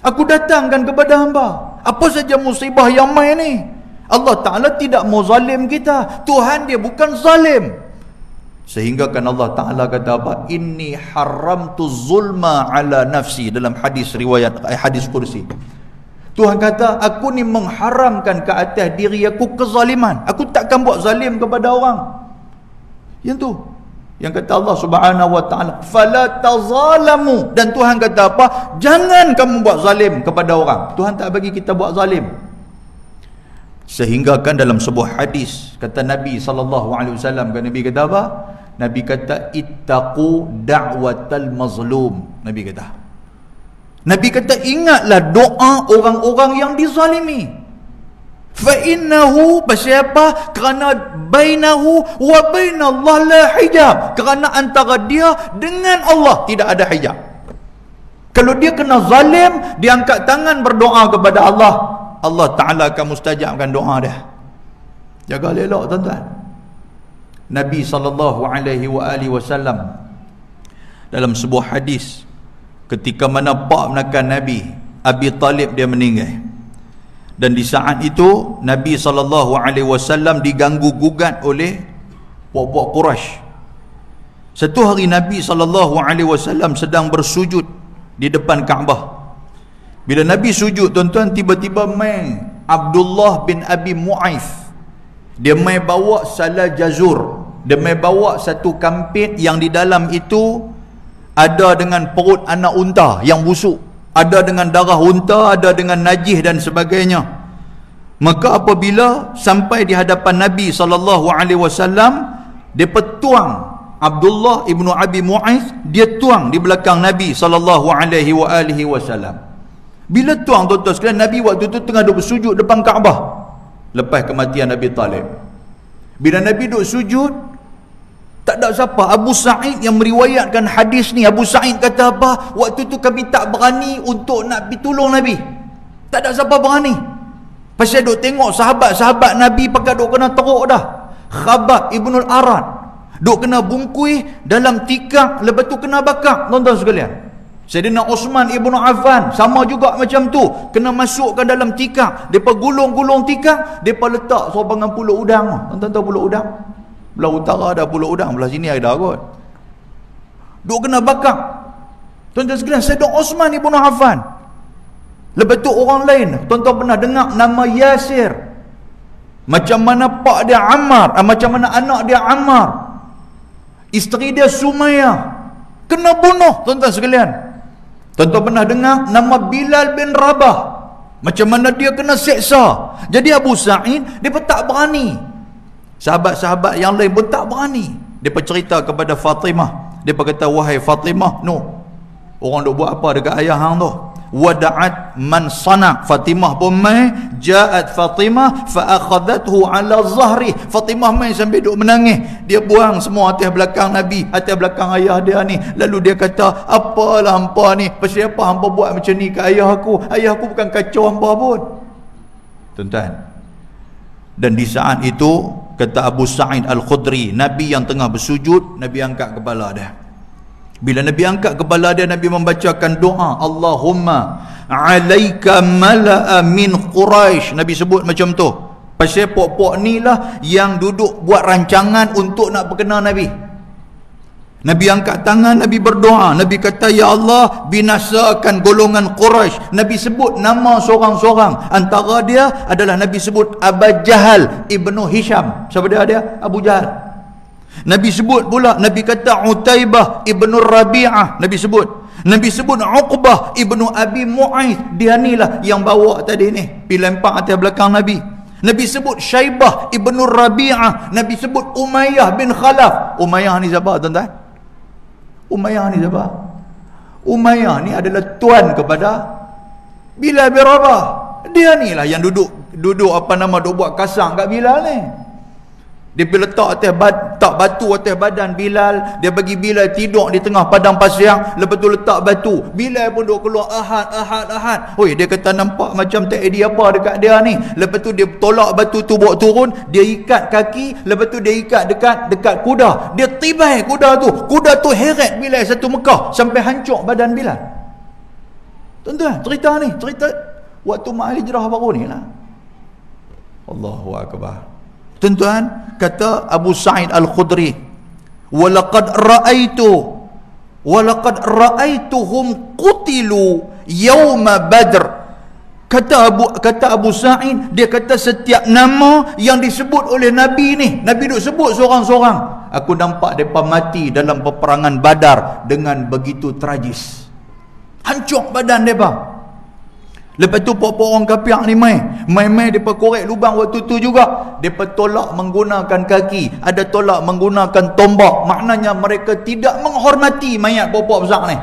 aku datangkan kepada hamba. Apa saja musibah yang mai ni, Allah Ta'ala tidak mau zalim kita. Tuhan dia bukan zalim. Sehingga kan Allah Ta'ala kata apa? Inni haramtu zulma ala nafsi, dalam hadis riwayat, hadis kursi. Tuhan kata aku ni mengharamkan ke atas diri aku kezaliman. Aku takkan buat zalim kepada orang. Yang tu yang kata Allah Subhanahu wa Ta'ala fala tazalamu, dan Tuhan kata apa? Jangan kamu buat zalim kepada orang. Tuhan tak bagi kita buat zalim. Sehingga kan dalam sebuah hadis kata Nabi SAW, kan Nabi kata apa? Nabi kata ittaqu da'watal mazlum. Nabi kata ingatlah doa orang-orang yang dizalimi. Fa innahu, pasal apa? Kerana bainahu wa bainallah la hijab, kerana antara dia dengan Allah tidak ada hijab. Kalau dia kena zalim, dia angkat tangan berdoa kepada Allah, Allah Ta'ala akan mustajabkan doa dia. Jaga elok tuan-tuan. Nabi SAW dalam sebuah hadis, ketika mana pak menakan Nabi Abi Talib dia meninggal, dan di saat itu Nabi SAW diganggu-gugat oleh puak-puak Quraisy. Satu hari Nabi SAW sedang bersujud di depan Kaabah. Bila Nabi sujud tuan-tuan, tiba-tiba main Abdullah bin Abi Mu'aif, dia main bawa salah jazur, dia main bawa satu kampit yang di dalam itu ada dengan perut anak unta yang busuk, ada dengan darah unta, ada dengan najis dan sebagainya. Maka apabila sampai di hadapan Nabi SAW, dia petuang Abdullah ibnu Abi Mu'aif, dia tuang di belakang Nabi SAW. Bila tuang tuan-tuan sekalian, Nabi waktu itu tengah duduk bersujud depan Kaabah lepas kematian Abi Talib. Bila Nabi duduk sujud, tak ada siapa. Abu Sa'id yang meriwayatkan hadis ni, Abu Sa'id kata apa? Waktu tu kami tak berani untuk nak pergi tolong Nabi. Tak ada siapa berani. Pasal duk tengok sahabat-sahabat Nabi pakai duk kena teruk dah. Khabbab ibnul Arad duk kena bungkui dalam tikar, lepas tu kena bakar. Tuan-tuan sekalian, Sayyidina Osman ibnu Affan sama juga macam tu, kena masukkan dalam tikar. Depa gulung-gulung tikar, depa letak sobangan pulut udang. Tuan-tuan tahu pulut udang? Belah utara ada pulut udang, belah sini ada kot. Duk kena bakar. Tuan-tuan sekalian, Sayyidina Osman ibnu Affan. Lepas tu orang lain, tuan-tuan pernah dengar nama Yasir. Macam mana pak dia Ammar, macam mana anak dia Ammar, isteri dia Sumayyah kena bunuh. Tuan-tuan sekalian, tuan-tuan pernah dengar nama Bilal bin Rabah, macam mana dia kena seksa. Jadi Abu Sa'id dia pun tak berani, sahabat-sahabat yang lain pun tak berani. Dia pun cerita kepada Fatimah, dia pun kata, wahai Fatimah, no, Orang duk buat apa dekat ayah hang tu? Wada'at man sana. Fatimah pun mai, ja'at Fatimah fa akhadhathu ala zahri. Fatimah mai sambil duk menangis. Dia buang semua atas belakang Nabi, atas belakang ayah dia ni. Lalu dia kata, apalah hampa ni? Pasal apa hampa buat macam ni ke ayah aku? Ayah aku bukan kacau hampa pun. Tuan-tuan. Dan di saat itu, kata Abu Sa'id Al-Khudri, Nabi yang tengah bersujud, Nabi angkat kepala dia. Bila Nabi angkat kepala dia, Nabi membacakan doa, Allahumma alaika mala'a min Quraisy. Nabi sebut macam tu. Pasal pok-pok ni lah yang duduk buat rancangan untuk nak perkenal Nabi. Nabi angkat tangan, Nabi berdoa. Nabi kata, ya Allah, binasakan golongan Quraisy. Nabi sebut nama seorang-seorang. Antara dia adalah Nabi sebut Abu Jahal ibnu Hisham. Siapa dia? Abu Jahal. Nabi sebut pula, Nabi kata Utaibah ibnu Rabi'ah. Nabi sebut Uqbah ibnu Abi Mu'ayth. Dia ni lah yang bawa tadi ni, pergi lempar atas belakang Nabi. Nabi sebut Syaibah ibnu Rabi'ah. Nabi sebut Umayyah bin Khalaf. Umayyah ni siapa tuan-tuan? Umayyah ni siapa? Umayyah ni adalah tuan kepada Bilal bin Rabah. Dia ni lah yang duduk buat kasang kat Bilal ni. Dia letak batu atas badan Bilal. Dia bagi Bilal tidur di tengah padang pasir. Lepas tu letak batu. Bilal pun duk keluar ahad. Oi, dia kata nampak macam tak ada apa dekat dia ni. Lepas tu dia tolak batu tu bawa turun. Dia ikat kaki. Lepas tu dia ikat dekat kuda. Dia tibai kuda tu. Kuda tu heret Bilal satu Mekah. Sampai hancur badan Bilal. Tuan-tuan, cerita waktu Ma'al Hijrah baru ni lah. Allahu Akbar. Tuan-tuan, kata Abu Sa'id Al-Khudri, walaqad ra'aituhum qutilu yawma Badr. Kata Abu Sa'id, dia kata setiap nama yang disebut oleh Nabi ni, Nabi duk sebut seorang-seorang, aku nampak mereka mati dalam peperangan Badar dengan begitu tragis. Hancur badan mereka. Lepas tu pok-pok orang kafir ni mai depa korek lubang waktu tu juga. Depa tolak menggunakan kaki, ada tolak menggunakan tombak. Maknanya mereka tidak menghormati mayat pok-pok besar ni.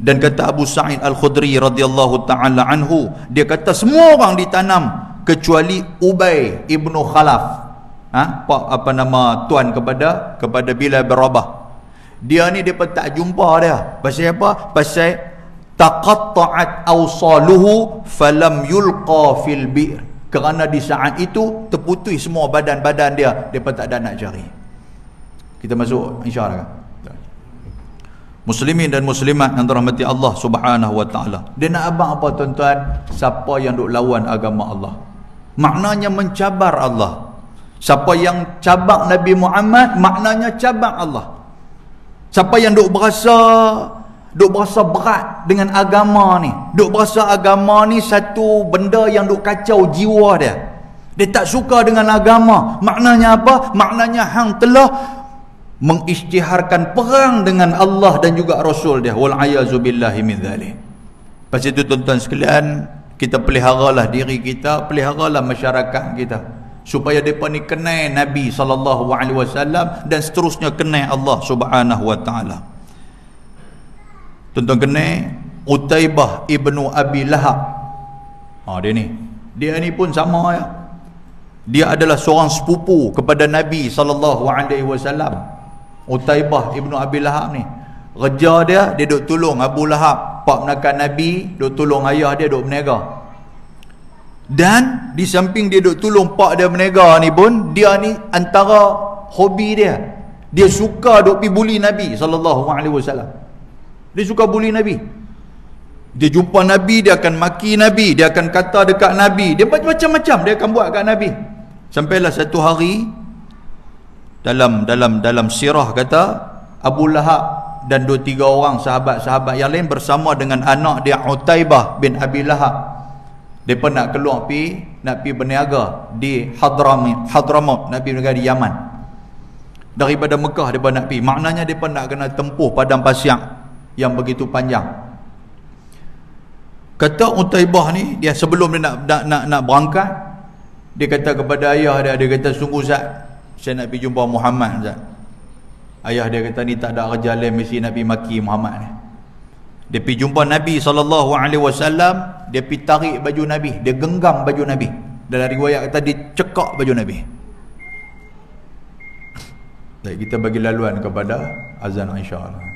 Dan kata Abu Sa'id Al-Khudri radhiyallahu taala anhu, dia kata semua orang ditanam kecuali Ubay ibnu Khalaf. Tuan kepada Bilal bin Rabah. Dia ni depa tak jumpa dia. Pasal apa? Pasal taqatta'at awsaluhu falam yulqa fil bi'r. Kerana di saat itu terputus semua badan-badan dia. Depa tak ada nak cari. Kita masuk insya-Allah. Muslimin dan muslimat yang dirahmati Allah Subhanahu wa taala. Dia nak abang apa tuan-tuan? Siapa yang duk lawan agama Allah, maknanya mencabar Allah. Siapa yang cabar Nabi Muhammad, maknanya cabar Allah. Siapa yang duk berasa berat dengan agama ni, duk berasa agama ni satu benda yang duk kacau jiwa dia, dia tak suka dengan agama, maknanya apa? Maknanya hang telah mengisytiharkan perang dengan Allah dan juga Rasul dia. Wal'ayazu billahi min dhalik. Lepas itu tuan-tuan sekalian, kita peliharalah diri kita, peliharalah masyarakat kita, supaya mereka ni kenal Nabi SAW dan seterusnya kenal Allah Subhanahu wa ta'ala. Tuan-tuan kenal Utaibah ibnu Abi Lahab. Dia ni pun sama ya. Dia adalah seorang sepupu kepada Nabi SAW. Utaibah ibnu Abi Lahab ni, kerja dia duk tolong Abu Lahab, pak menakan Nabi, duk tolong ayah dia, duk berniaga. Dan di samping dia duk tolong pak dia berniaga ni pun, dia ni antara hobi dia, dia suka duk pergi buli Nabi SAW. Dia suka buli Nabi. Dia jumpa Nabi, dia akan maki Nabi, dia akan kata dekat Nabi, dia macam-macam dia akan buat kat Nabi. Sampailah satu hari, dalam sirah kata, Abu Lahab dan 2-3 orang sahabat-sahabat yang lain bersama dengan anak dia Utaibah bin Abi Lahab, mereka nak keluar nak pergi berniaga di Hadramaut, nak pergi berniaga di Yaman. Daripada Mekah mereka nak pergi, maknanya mereka nak kena tempuh padang pasir yang begitu panjang. Kata Utaibah ni, dia sebelum dia nak berangkat, dia kata kepada ayah dia kata, sungguh Zat, saya nak pergi jumpa Muhammad Zat. Ayah dia kata, ni tak ada kerja lain, mesti nak pergi maki Muhammad ni. Dia pergi jumpa Nabi SAW, dia pergi tarik baju Nabi, dia genggam baju Nabi. Dalam riwayat kata dia cekak baju Nabi. Baik, kita bagi laluan kepada azan Aisyah.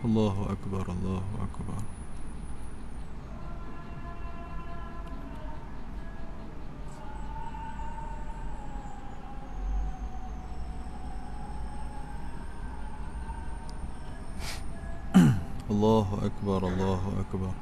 Allahu Akbar, Allahu Akbar. Allahu Akbar, Allahu Akbar.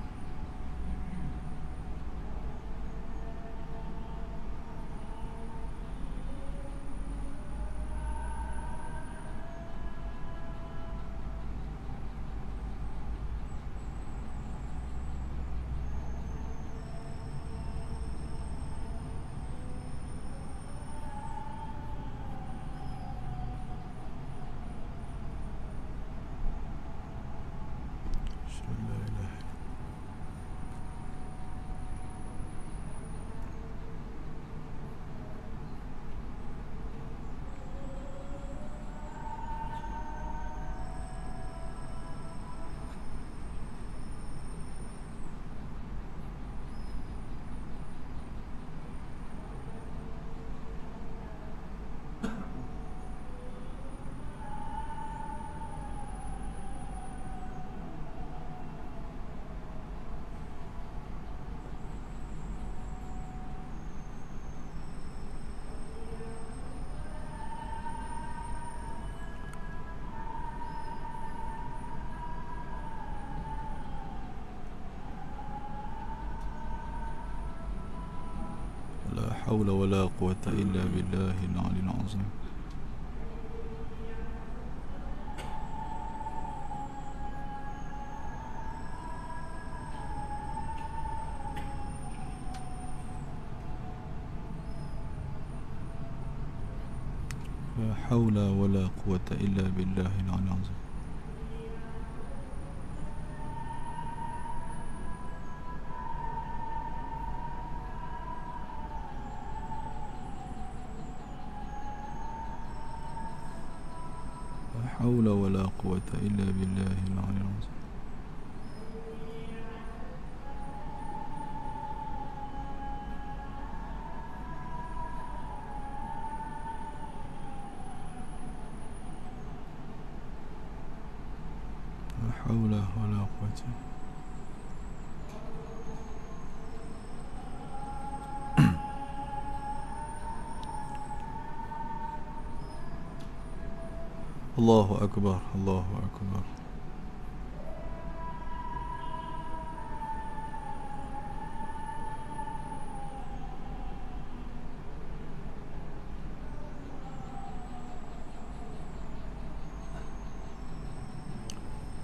لا حول ولا قوة إلا بالله العلي العظيم. لا حول ولا قوة إلا بالله العلي العظيم. لا حول ولا قوة إلا بالله العلي العظيم. لا حول ولا قوة. الله أكبر، الله أكبر.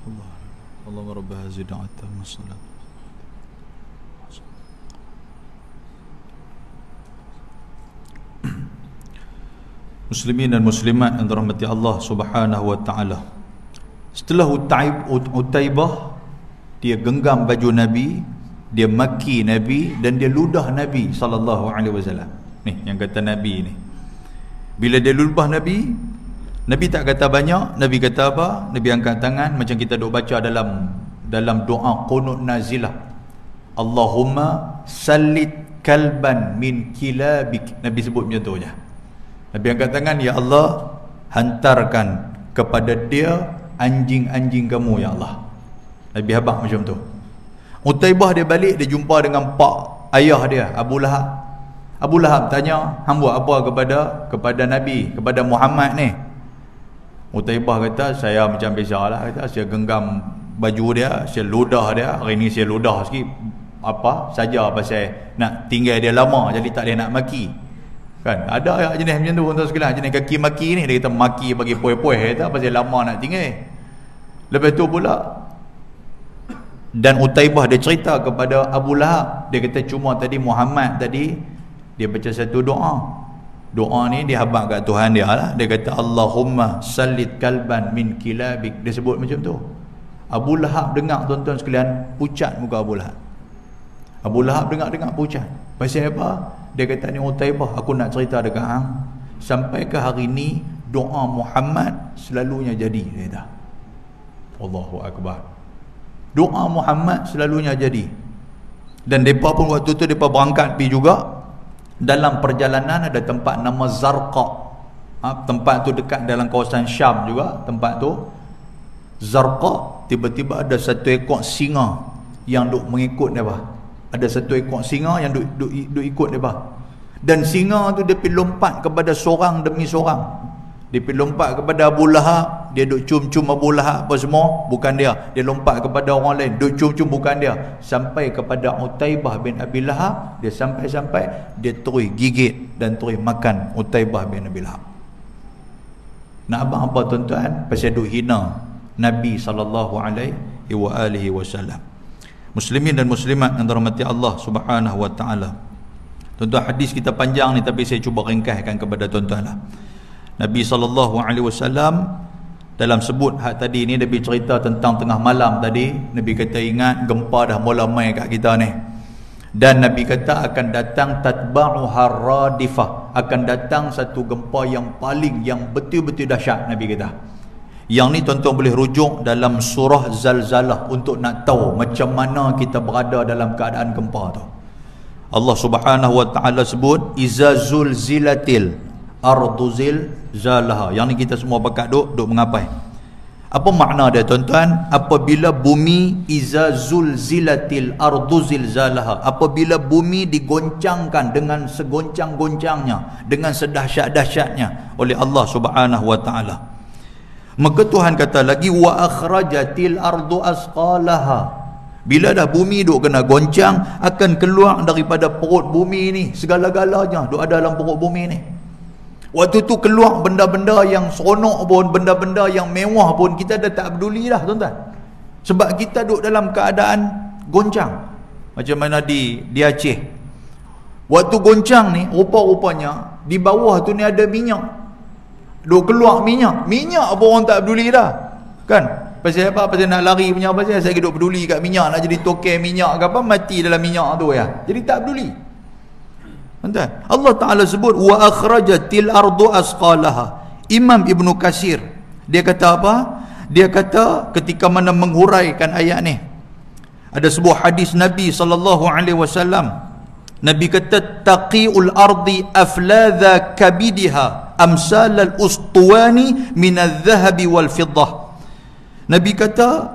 الله اللهم رب هذه الدعوة التامة الصلاة. Muslimin dan muslimat yang dirahmati Allah Subhanahu wa taala. Setelah Utaibah, dia genggam baju Nabi, dia maki Nabi dan dia ludah Nabi sallallahu alaihi wasallam. Ni yang kata Nabi ni. Bila dia ludah Nabi, Nabi tak kata banyak, Nabi kata apa? Nabi angkat tangan macam kita duk baca dalam doa qunut nazilah. Allahumma sallit kalban min kilabik. Nabi sebut macam tu je. Nabi angkat tangan, ya Allah, hantarkan kepada dia anjing-anjing kamu ya Allah. Nabi habaq macam tu. Utaibah dia balik, dia jumpa dengan pak ayah dia, Abu Lahab. Abu Lahab tanya, hang buat apa kepada Nabi, kepada Muhammad ni? Utaibah kata, saya macam biasalah, kata saya genggam baju dia, saya ludah dia. Hari ni saya ludah sikit apa saja pasal nak tinggal dia lama, jadi tak boleh nak maki. Kan ada jenis macam tu tuan sekalian, jenis kaki maki ni, dia kata maki bagi puai-puai, kata pasal lama nak tinggal. Lepas tu pula, dan Utaibah dia cerita kepada Abu Lahab, dia kata cuma tadi Muhammad tadi dia baca satu doa ni dia habaq kat Tuhan dia lah. Dia kata Allahumma sallit kalban min kilabik, dia sebut macam tu. Abu Lahab dengar tuan-tuan sekalian, pucat muka Abu Lahab. Abu Lahab dengar pucat. Pasal apa? Dia kata ni Utaibah, aku nak cerita dekat hang, sampai ke hari ni doa Muhammad selalunya jadi, dia kata. Allahu Akbar. Doa Muhammad selalunya jadi. Dan mereka pun waktu tu mereka berangkat pergi juga. Dalam perjalanan ada tempat nama Zarqa. Tempat tu dekat dalam kawasan Syam juga. Tempat tu Zarqa. Tiba-tiba ada satu ekor singa yang duk mengikut mereka. Ada satu ekor singa yang duk ikut mereka. Dan singa tu dia pergi lompat kepada seorang demi seorang. Dia pergi lompat kepada Abu Lahab, dia duk cium-cium Abu Lahab apa semua, bukan dia. Dia lompat kepada orang lain, duk cium-cium, bukan dia. Sampai kepada Utaibah bin Abi Lahab, dia sampai dia terus gigit dan terus makan Utaibah bin Abi Lahab. Nak abang apa tuan-tuan? Pasal duk hina Nabi SAW. Muslimin dan muslimat yang dirahmati Allah Subhanahu wa taala. Tuan-tuan, hadis kita panjang ni, tapi saya cuba ringkaskan kepada tuan-tuan lah. Nabi SAW dalam sebut hak tadi ni, Nabi cerita tentang tengah malam tadi. Nabi kata ingat gempa dah mula mai kat kita ni. Dan Nabi kata akan datang tatba'u harradifah, akan datang satu gempa yang betul-betul dahsyat. Nabi kata. Yang ni tuan-tuan boleh rujuk dalam surah Zalzalah untuk nak tahu macam mana kita berada dalam keadaan gempa tu. Allah Subhanahu wa taala sebut iza zulzilatil ardu zilzalaha. Yang ni kita semua pakat duk mengapai. Apa makna dia tuan-tuan? Apabila bumi iza zulzilatil ardu zilzalaha, apabila bumi digoncangkan dengan segoncang-goncangnya, dengan sedahsyat-dahsyatnya oleh Allah Subhanahu wa taala. Maka Tuhan kata lagi wa akhrajatil ardu asqalaha. Bila dah bumi duk kena goncang, akan keluar daripada perut bumi ni segala-galanya duk ada dalam perut bumi ni. Waktu tu keluar benda-benda yang seronok pun, benda-benda yang mewah pun, kita dah tak peduli dah tuan-tuan. Sebab kita duduk dalam keadaan goncang. Macam mana di Aceh. Waktu goncang ni, rupa-rupanya di bawah tu ni ada minyak. Duk keluar minyak. Minyak apa orang tak peduli dah. Kan? Pasal apa? Pasal nak lari punya apa saya duk peduli kat minyak, nak jadi token minyak ke apa, mati dalam minyak tu ya. Jadi tak peduli. Allah Ta'ala sebut wa akhrajatil ardu asqalaha. Imam Ibnu Katsir dia kata apa? Dia kata ketika mana menghuraikan ayat ni, ada sebuah hadis Nabi SAW. Nabi kata taqiul ardi afladha kabidiha amsal al-ustuwani min al-dhahabi wal fiddah. Nabi kata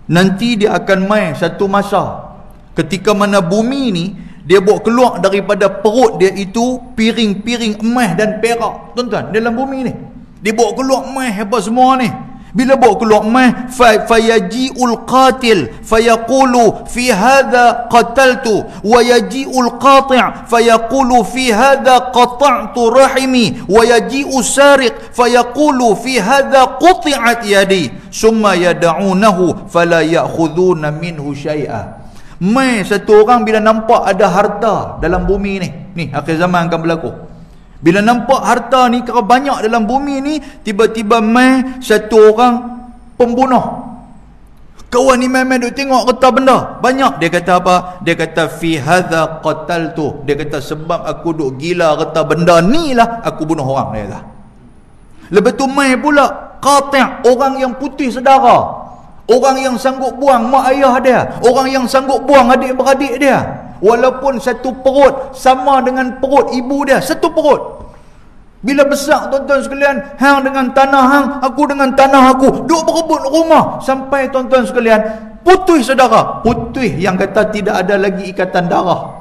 nanti dia akan mai satu masa ketika mana bumi ni dia bawa keluar daripada perut dia itu piring-piring emas dan perak. Tuan-tuan, dalam bumi ni dia bawa keluar emas apa semua ni. Bila bawa keluar emas, fayaji'ul qatil fayaqulu fi hadha qataltu wa yaji'ul qati' fayaqulu fi hadha qata'tu rahimi wa yaji'u sariq fayaqulu fi hadha quti'at yadi summa yad'unahu fala ya'khuduna minhu syai'a. Mai satu orang bila nampak ada harta dalam bumi ni akhir zaman akan berlaku. Bila nampak harta ni kerana banyak dalam bumi ni, tiba-tiba mai satu orang pembunuh. Kawan ni mai duk tengok harta benda banyak, dia kata apa? Dia kata fi hadza qataltu. Dia kata sebab aku duk gila harta benda ni lah aku bunuh orang, dia kata. Lepas tu mai pula qati', orang yang putih sedara. Orang yang sanggup buang mak ayah dia, orang yang sanggup buang adik-beradik dia, walaupun satu perut sama dengan perut ibu dia, satu perut. Bila besar tuan-tuan sekalian, hang dengan tanah hang, aku dengan tanah aku, duk berebut rumah. Sampai tuan-tuan sekalian, putih saudara. Putih yang kata tidak ada lagi ikatan darah.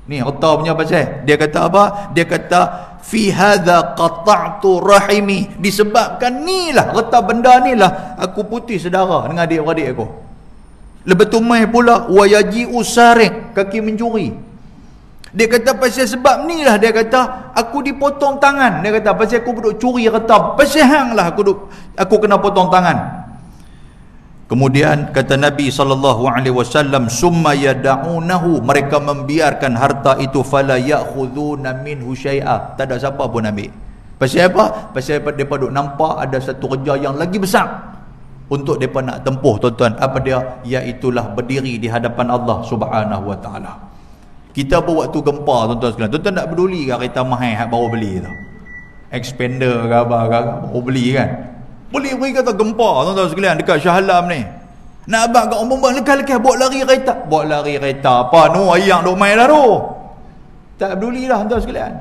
Ni reta punya pasal. Dia kata apa? Dia kata fi hadza qata'tu rahimi. Disebabkan ni lah, reta benda ni lah aku putih saudara dengan adik-beradik aku. Lepas tu mai pula wayaji'u sarik, kaki mencuri. Dia kata pasal sebab ni lah, dia kata aku dipotong tangan. Dia kata pasal aku duduk curi harta, pasal hang lah aku kena potong tangan. Kemudian kata Nabi SAW, summa yada'unahu, mereka membiarkan harta itu, fala ya'khuduna minhu syai'a, tak ada siapa pun ambil. Pasal apa? Pasal mereka duk nampak ada satu kerja yang lagi besar untuk mereka nak tempuh, tuan-tuan. Apa dia? Iaitulah berdiri di hadapan Allah Subhanahu Wa Ta'ala. Kita pun waktu gempa, tuan-tuan sekalian, tuan-tuan tak peduli ke kereta mahal hak baru beli tu, expander ke apa ke baru beli kan, boleh beri kata gempa tuan-tuan sekalian dekat Shah Alam ni, nak abang kat orang lekas-lekas buat lari kereta apa nu ayang duk main dah tu. Tak peduli lah tuan-tuan sekalian.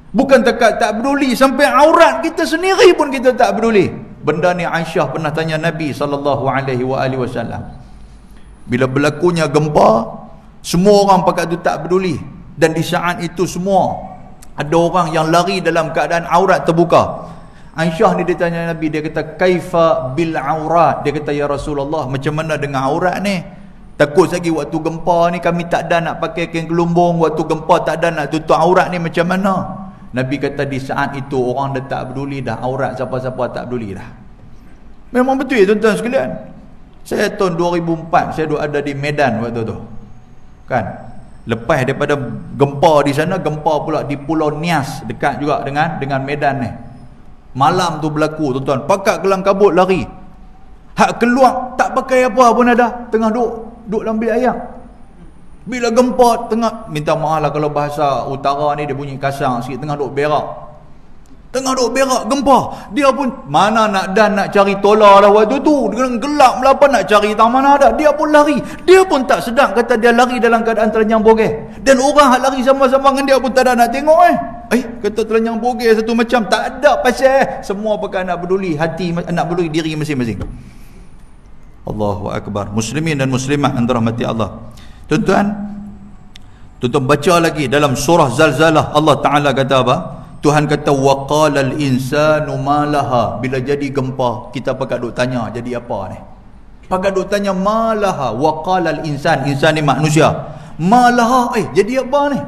Bukan dekat tak peduli, sampai aurat kita sendiri pun kita tak peduli. Benda ni Aisyah pernah tanya Nabi SAW. Bila berlakunya gempa, semua orang pakat tu tak peduli. Dan di saat itu semua ada orang yang lari dalam keadaan aurat terbuka. Aisyah ni dia tanya Nabi, dia kata kaifa bil aurat. Dia kata ya Rasulullah, macam mana dengan aurat ni? Takut lagi waktu gempa ni kami tak ada nak pakai kain gelumbung, waktu gempa tak ada nak tutup aurat ni, macam mana? Nabi kata di saat itu orang dah tak peduli dah aurat siapa-siapa, tak peduli dah. Memang betul ya tuan-tuan sekalian. Saya tahun 2004 saya duduk ada di Medan waktu tu. Kan? Lepas daripada gempa di sana, gempa pula di Pulau Nias, dekat juga dengan Medan ni. Malam tu berlaku tuan-tuan, pakat kelang kabut lari. Hak keluar tak pakai apa pun ada, tengah duduk dalam bilik ayam. Bila gempa tengah, minta maaf lah kalau bahasa utara ni dia bunyi kasar sikit, tengah duduk berak gempa, dia pun mana nak cari tola lah waktu tu, dengan gelap melapa nak cari tak mana ada, dia pun lari. Dia pun tak sedar, kata dia lari dalam keadaan terlenyang bogeh, dan orang hak lari sama-sama dengan dia pun tak ada nak tengok kata terlenyang bogeh satu macam, tak ada pasal semua pakai nak peduli hati, nak peduli diri masing-masing. Allahu Akbar. Muslimin dan muslimat yang dirahmati Allah, tuan-tuan baca lagi dalam surah Zalzalah, Allah Ta'ala kata apa? Tuhan kata waqala al-insanu ma laha. Bila jadi gempa, kita pakat duk tanya jadi apa ni? Pakat duk tanya ma laha. Waqala al-insan, insan ni manusia. Ma laha, jadi apa ni?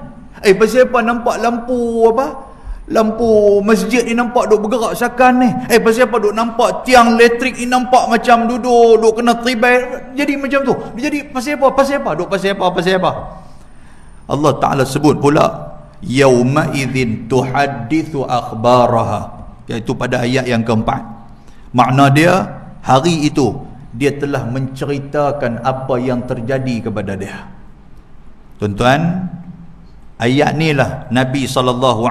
Pasal apa nampak lampu masjid ni nampak duk bergerak sakan ni? Pasal apa duk nampak tiang elektrik ni nampak macam duk kena tribai, jadi macam tu. Jadi pasal apa? Pasal apa? Allah Ta'ala sebut pula yauma idzin tuhaddithu akhbaraha, iaitu pada ayat yang keempat. Makna dia, hari itu dia telah menceritakan apa yang terjadi kepada dia. Tuan-tuan, ayat ni lah Nabi SAW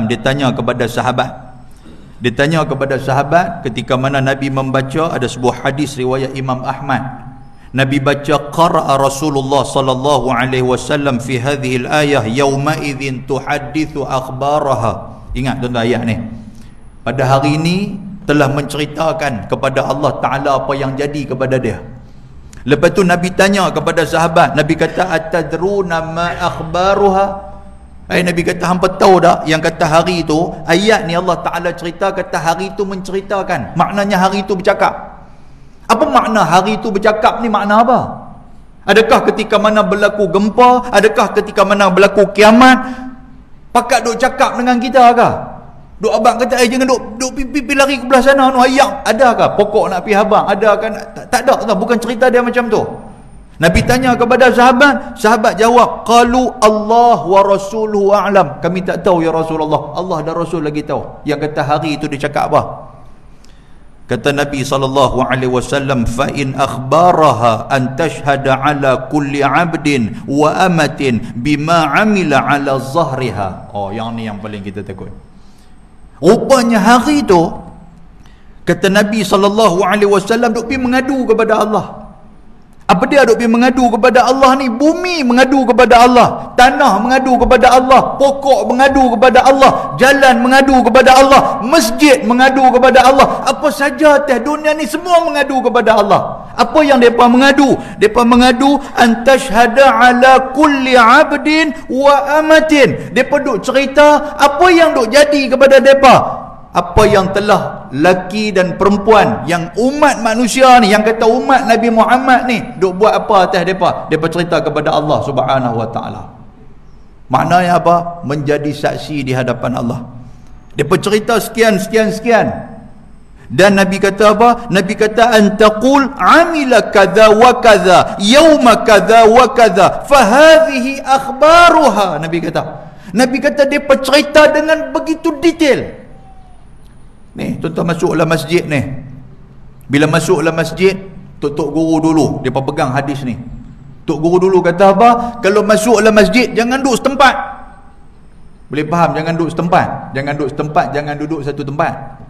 ditanya kepada sahabat ketika mana Nabi membaca, ada sebuah hadis riwayat Imam Ahmad. Nabi baca qara'a Rasulullah sallallahu alaihi wasallam fi hadhihi al-ayah yauma idzin tuhaddithu akhbaraha. Ingat tuan-tuan ayat ni. Pada hari ini telah menceritakan kepada Allah Ta'ala apa yang jadi kepada dia. Lepas tu Nabi tanya kepada sahabat, Nabi kata atadruna ma akhbaruha? Nabi kata hampa tahu tak yang kata hari itu, ayat ni Allah Ta'ala cerita kata hari itu menceritakan, maknanya hari itu bercakap. Apa makna hari itu bercakap ni, makna apa? Adakah ketika mana berlaku gempa? Adakah ketika mana berlaku kiamat? Pakat duk cakap dengan kita ke? Duk abang kata jangan duk pipi lari ke belah sana nu ayam. Adakah pokok nak pi abang? Ada kan? Tak ada, bukan cerita dia macam tu. Nabi tanya kepada sahabat jawab qalu Allah wa rasuluhu a'lam. Kami tak tahu ya Rasulullah, Allah dan Rasul lagi tahu. Yang kata hari itu dia cakap apa? Kata Nabi SAW, fa in akhbaraha an tashhada ala kulli 'abdin wa amatin bima 'amila ala zahriha. Yang ni yang paling kita takut. Rupanya hari itu, kata Nabi SAW, duk pergi mengadu kepada Allah. Apa dia duk pergi mengadu kepada Allah ni? Bumi mengadu kepada Allah, tanah mengadu kepada Allah, pokok mengadu kepada Allah, jalan mengadu kepada Allah, masjid mengadu kepada Allah. Apa saja atas dunia ni semua mengadu kepada Allah. Apa yang mereka mengadu? Mereka mengadu antashhada ala kulli abdin wa amatin. Mereka duk cerita apa yang duk jadi kepada mereka, apa yang telah laki dan perempuan yang umat manusia ni, yang kata umat Nabi Muhammad ni, duk buat apa atas mereka. Mereka cerita kepada Allah Subhanahu wa ta'ala. Maknanya apa? Menjadi saksi di hadapan Allah. Mereka cerita sekian. Dan Nabi kata apa? Nabi kata antaqul amila kadza wa kadza yauma kadza wa kadza fahadhihi akhbaruha. Nabi kata depa cerita dengan begitu detail. Ni tuan-tuan masuklah masjid ni. Bila masuklah masjid, tok guru dulu depa pegang hadis ni. Tok guru dulu kata apa? Kalau masuklah masjid jangan duduk setempat. Boleh faham? Jangan duduk setempat. Jangan duduk satu tempat.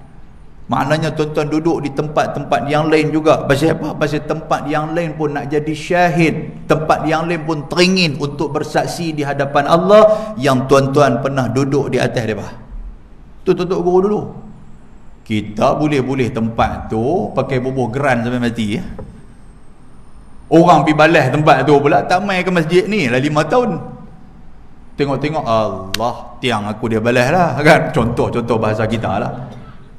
Maknanya tuan-tuan duduk di tempat-tempat yang lain juga. Pasal apa? Pasal tempat yang lain pun nak jadi syahid. Tempat yang lain pun teringin untuk bersaksi di hadapan Allah yang tuan-tuan pernah duduk di atas mereka. Tu tutup guru dulu. Kita boleh tempat tu pakai bubuh geran sampai mati. Orang pergi balas tempat tu pula tak mai ke masjid ni lah 5 tahun. Tengok-tengok, Allah, tiang aku dia balas lah kan. Contoh bahasa kita lah.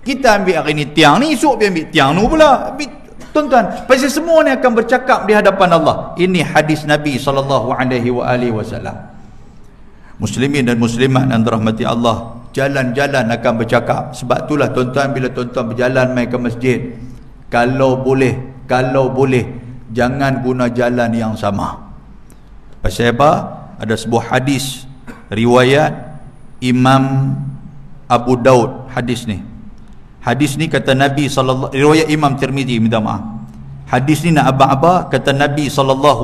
Kita ambil hari ni tiang ni, esok dia ambil tiang ni pula. Tuan-tuan, pasal semua ni akan bercakap di hadapan Allah. Ini hadis Nabi SAW. Muslimin dan muslimat yang dirahmati Allah, jalan-jalan akan bercakap. Sebab itulah tuan-tuan, bila tuan-tuan berjalan mai ke masjid, kalau boleh jangan guna jalan yang sama. Pasal apa? Ada sebuah hadis riwayat Imam Abu Daud. Hadis ni kata Nabi sallallahu, riwayat Imam Tirmizi, minta maaf. Hadis ni nak abang-abang, kata Nabi SAW,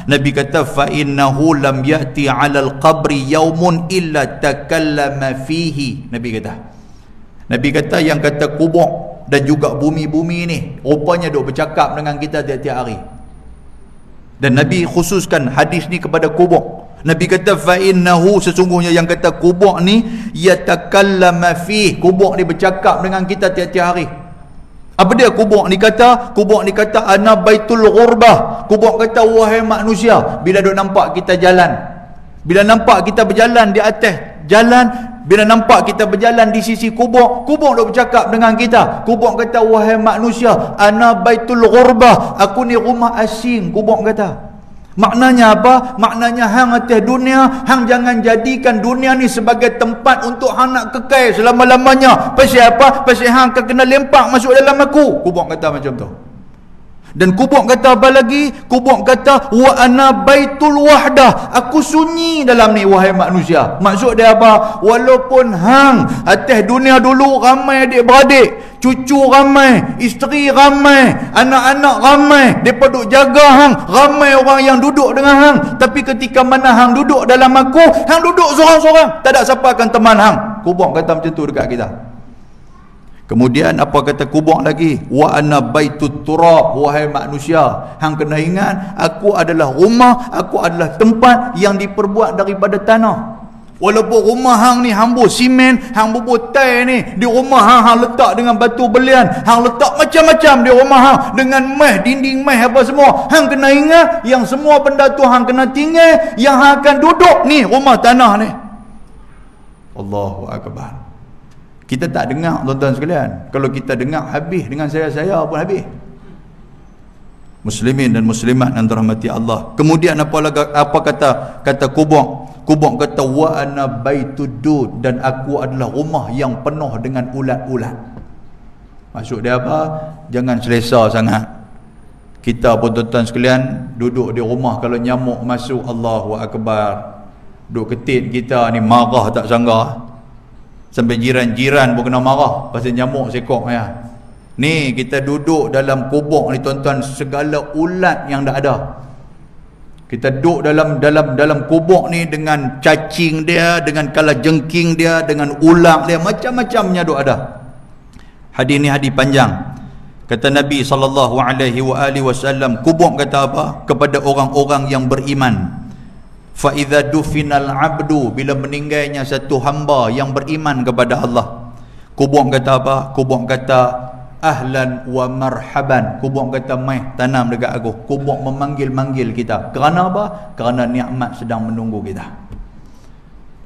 Nabi kata fa innahu lam ya'ti 'alal qabri yaumun illa takallama fihi. Nabi kata yang kata kubur dan juga bumi-bumi ni rupanya duk bercakap dengan kita tiap-tiap hari. Dan Nabi khususkan hadis ni kepada kubur. Nabi kata fa innahu, sesungguhnya yang kata kubur ni yatakallama fihi, kubur ni bercakap dengan kita tiap-tiap hari. Apa dia kubur ni kata? Kubur ni kata ana baitul ghurbah. Kubur kata wahai manusia, bila duk nampak kita jalan, bila nampak kita berjalan di atas jalan, bila nampak kita berjalan di sisi kubur duk bercakap dengan kita. Kubur kata wahai manusia, ana baitul ghurbah, aku ni rumah asing. Kubur kata, maknanya apa? Maknanya hang atas dunia, hang jangan jadikan dunia ni sebagai tempat untuk hang nak kekal selama-lamanya. Pasal apa? Pasal hang akan kena lempak masuk dalam aku. Kubur kata macam tu. Dan kubur kata apa lagi? Kubur kata wa ana baitul wahdah, aku sunyi dalam ni wahai manusia. Maksud dia apa? Walaupun hang atas dunia dulu ramai adik-beradik, cucu ramai, isteri ramai, anak-anak ramai, depa duk jaga hang, ramai orang yang duduk dengan hang, tapi ketika mana hang duduk dalam aku, hang duduk seorang-seorang, tak ada siapa akan teman hang. Kubur kata macam tu dekat kita. Kemudian apa kata kubur lagi? Wa ana baitut turab, wahai manusia, hang kena ingat aku adalah rumah, aku adalah tempat yang diperbuat daripada tanah. Walaupun rumah hang ni hang buat simen, hang buat tai ni, di rumah hang letak dengan batu belian, hang letak macam-macam di rumah hang dengan meh, dinding meh apa semua. Hang kena ingat yang semua benda tu hang kena tinggal, yang hang akan duduk ni rumah tanah ni. Allahu akbar. Kita tak dengar tuan-tuan sekalian. Kalau kita dengar habis dengan saya pun habis. Muslimin dan muslimat yang dirahmati Allah. Kemudian apa kata kubur? Kubur kata wa ana baitud dud, dan aku adalah rumah yang penuh dengan ulat-ulat. Maksud dia apa? Jangan selesa sangat. Kita pun tuan-tuan sekalian duduk di rumah, kalau nyamuk masuk, Allahu akbar, duk ketit kita ni marah tak sangka. Sampai jiran-jiran pun kena marah pasal nyamuk sekok ya. Ni kita duduk dalam kubur ni tuan-tuan, segala ulat yang dah ada. Kita duduk dalam kubur ni dengan cacing dia, dengan kalajengking dia, dengan ulat dia, macam-macamnya duk ada. Hadis ni hadis panjang. Kata Nabi SAW, kubur kata apa? Kepada orang-orang yang beriman. Fa idza dufinal abdu, bila meninggalnya satu hamba yang beriman kepada Allah, kubur kata apa? Kubur kata ahlan wa marhaban. Kubur kata mai tanam dekat aku. Kubur memanggil-manggil kita. Kerana apa? Kerana nikmat sedang menunggu kita.